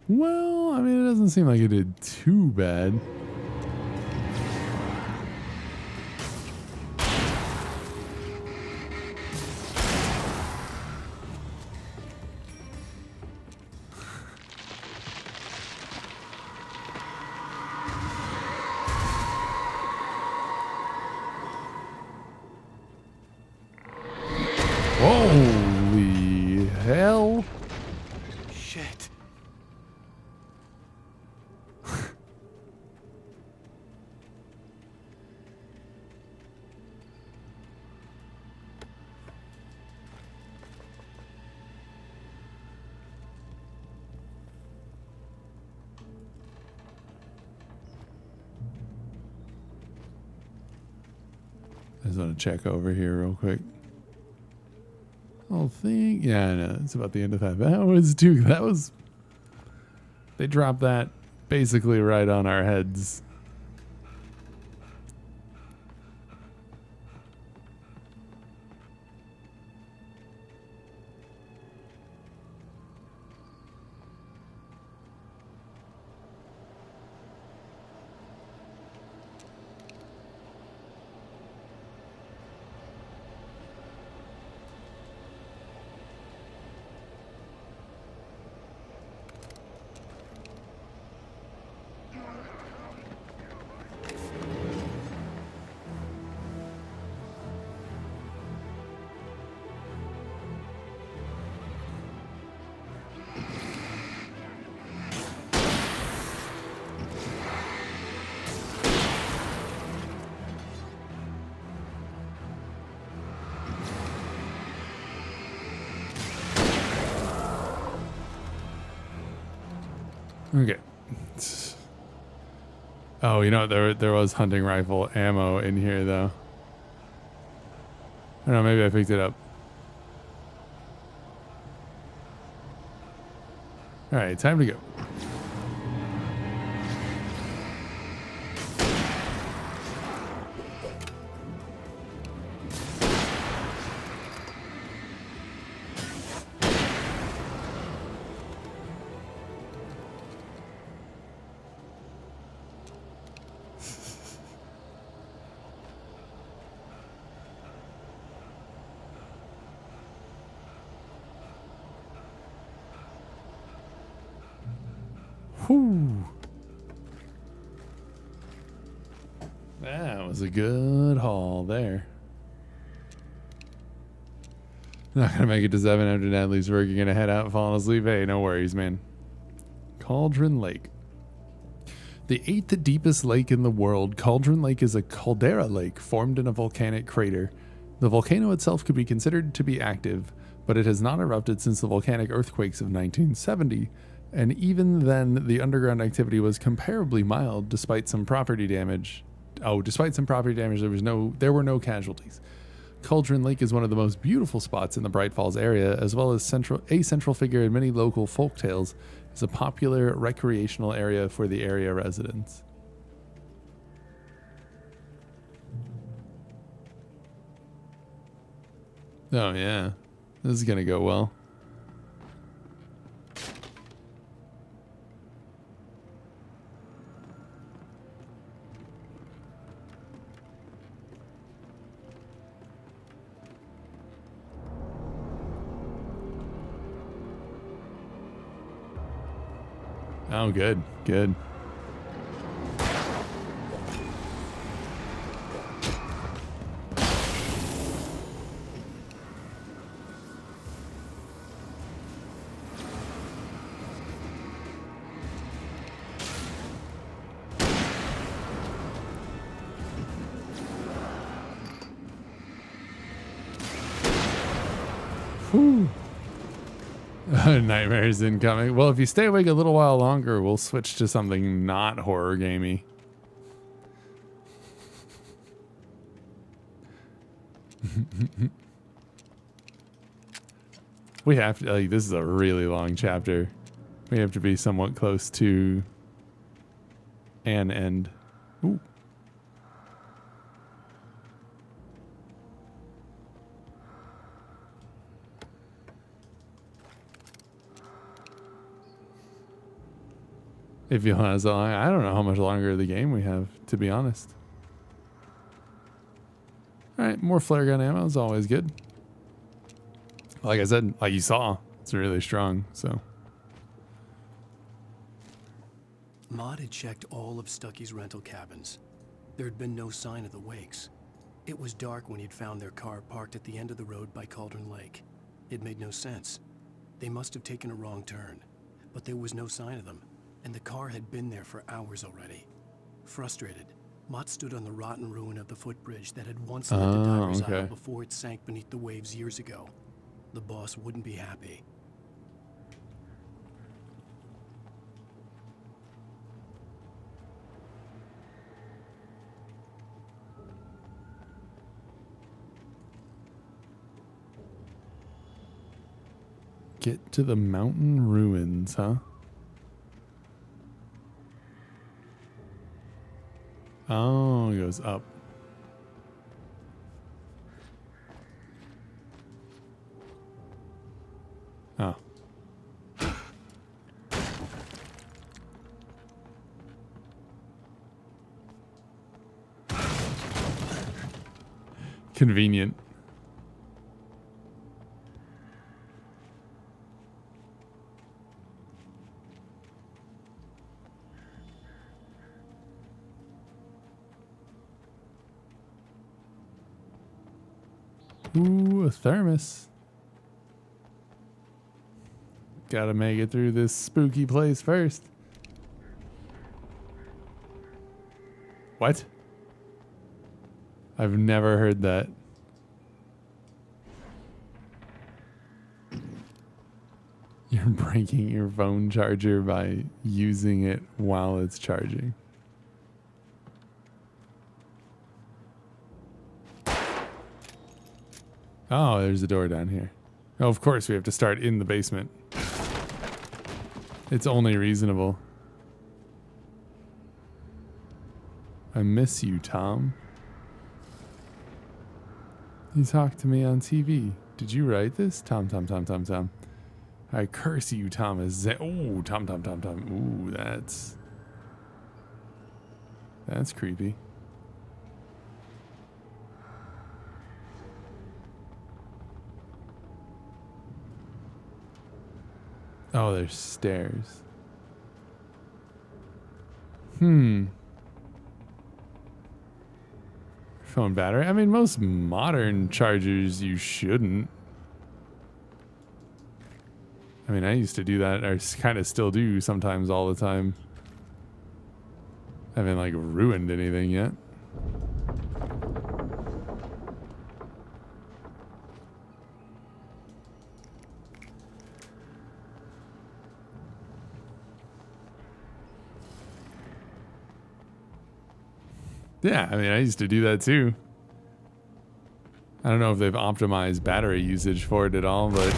Well, I mean, it doesn't seem like it did too bad. Holy hell. Shit. I just want to check over here real quick. I'll think. Yeah, I know. It's about the end of that. That was. They dropped that basically right on our heads. Okay. Oh, you know, there was hunting rifle ammo in here, though. I don't know, maybe I picked it up. Alright, time to go. Whew. That was a good haul there. Not gonna make it to 7 after Dad leaves work. You're gonna head out, falling asleep. Hey, no worries, man. Cauldron Lake. The 8th deepest lake in the world, Cauldron Lake is a caldera lake formed in a volcanic crater. The volcano itself could be considered to be active, but it has not erupted since the volcanic earthquakes of 1970. And even then, the underground activity was comparably mild, despite some property damage. Despite some property damage, there were no casualties. Cauldron Lake is one of the most beautiful spots in the Bright Falls area, as well as a central figure in many local folktales. It's a popular recreational area for the area residents. Oh yeah, this is gonna go well. Oh, good, good. Whew. Nightmares incoming. Well, if you stay awake a little while longer, we'll switch to something not horror gamey. We have to, like, this is a really long chapter. We have to be somewhat close to an end. Ooh. If you want so long, I don't know how much longer of the game we have, to be honest. Alright, more flare gun ammo is always good. Like I said, like you saw, it's really strong, so. Maud had checked all of Stucky's rental cabins. There had been no sign of the Wakes. It was dark when he'd found their car parked at the end of the road by Cauldron Lake. It made no sense. They must have taken a wrong turn, but there was no sign of them. And the car had been there for hours already. Frustrated, Mott stood on the rotten ruin of the footbridge that had once led to Diver's Isle before it sank beneath the waves years ago. The boss wouldn't be happy. Get to the mountain ruins, huh? Oh, it goes up. Oh. Convenient. Ooh, a thermos. Gotta make it through this spooky place first. What? I've never heard that. You're breaking your phone charger by using it while it's charging. Oh, there's a door down here. Oh, of course, we have to start in the basement. It's only reasonable. I miss you, Tom. You talked to me on TV. Did you write this? Tom. I curse you, Thomas. Oh, Tom. Ooh, that's creepy. Oh, there's stairs. Phone battery. I mean, most modern chargers you shouldn't. I mean, I used to do that, or kind of still do sometimes all the time. I haven't like ruined anything yet. Yeah, I mean, I used to do that too. I don't know if they've optimized battery usage for it at all, but...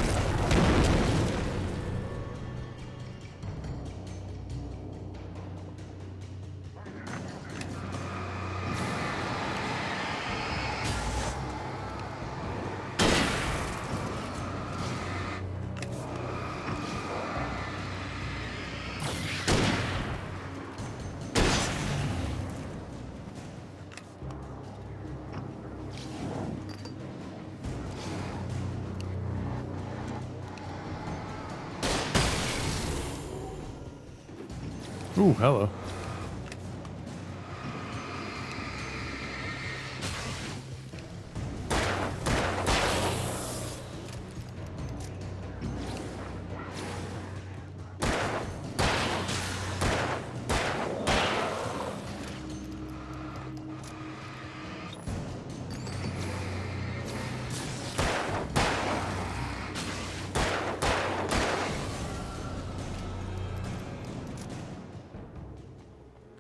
Ooh, hello.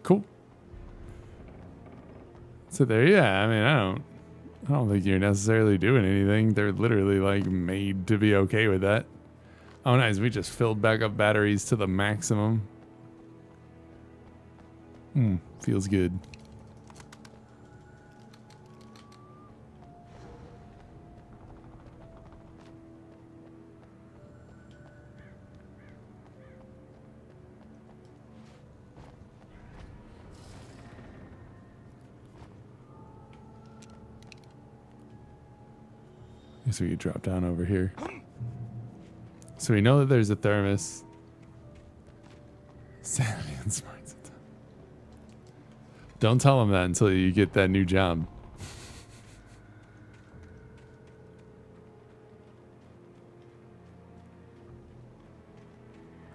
Cool. So there, yeah, I mean, I don't think you're necessarily doing anything. They're literally like made to be okay with that. Oh, nice. We just filled back up batteries to the maximum. Feels good. So we drop down over here. So we know that there's a thermos. Sanity and smarts. Don't tell him that until you get that new job.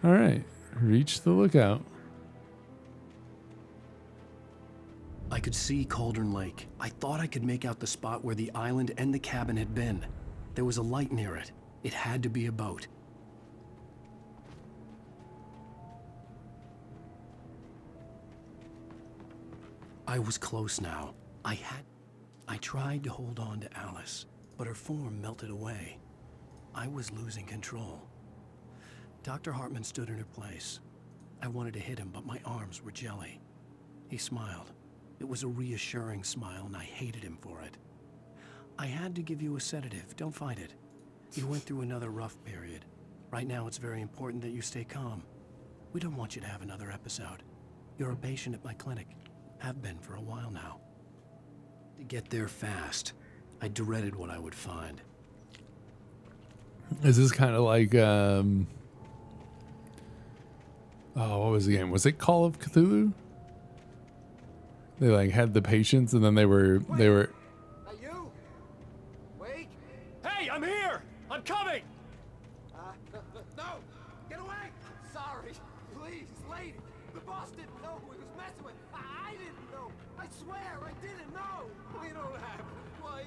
All right, reach the lookout. I could see Cauldron Lake. I thought I could make out the spot where the island and the cabin had been. There was a light near it. It had to be a boat. I was close now. I tried to hold on to Alice, but her form melted away. I was losing control. Dr. Hartman stood in her place. I wanted to hit him, but my arms were jelly. He smiled. It was a reassuring smile, and I hated him for it. I had to give you a sedative. Don't fight it. You went through another rough period. Right now, it's very important that you stay calm. We don't want you to have another episode. You're a patient at my clinic. Have been for a while now. To get there fast, I dreaded what I would find. Is this kind of like, oh, what was the game? Was it Call of Cthulhu? They like had the patients and then they were. You? Wake? Hey, I'm here! I'm coming! No! Get away! Sorry. Please, lady. The boss didn't know who he was messing with. I didn't know. I swear, I didn't know. We don't have a wife.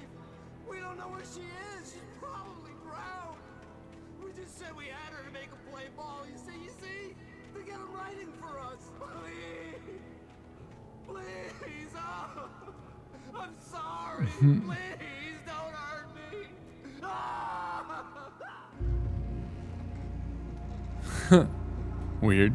We don't know where she is. She's probably drowned. We just said we had her to make a play ball. You see? To get him writing for us. Please. Please. Oh. I'm sorry. Please don't hurt me. Ah. Weird.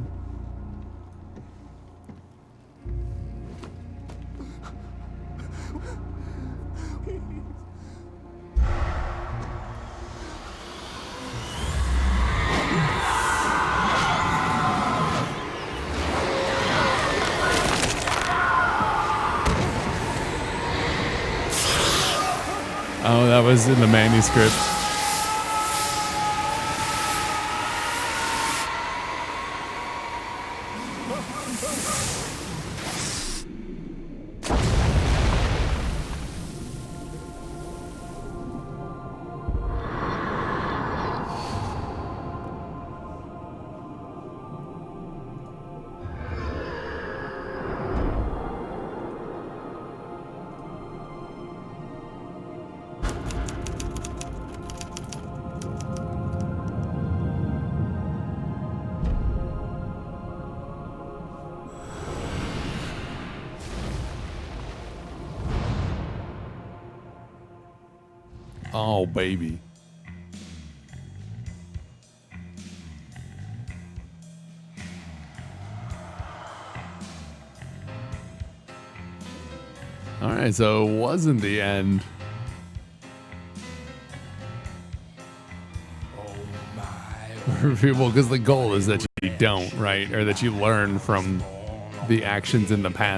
Oh, that was in the manuscript. Oh, baby. All right, so it wasn't the end. Well, because the goal is that you don't, right? Or that you learn from the actions in the past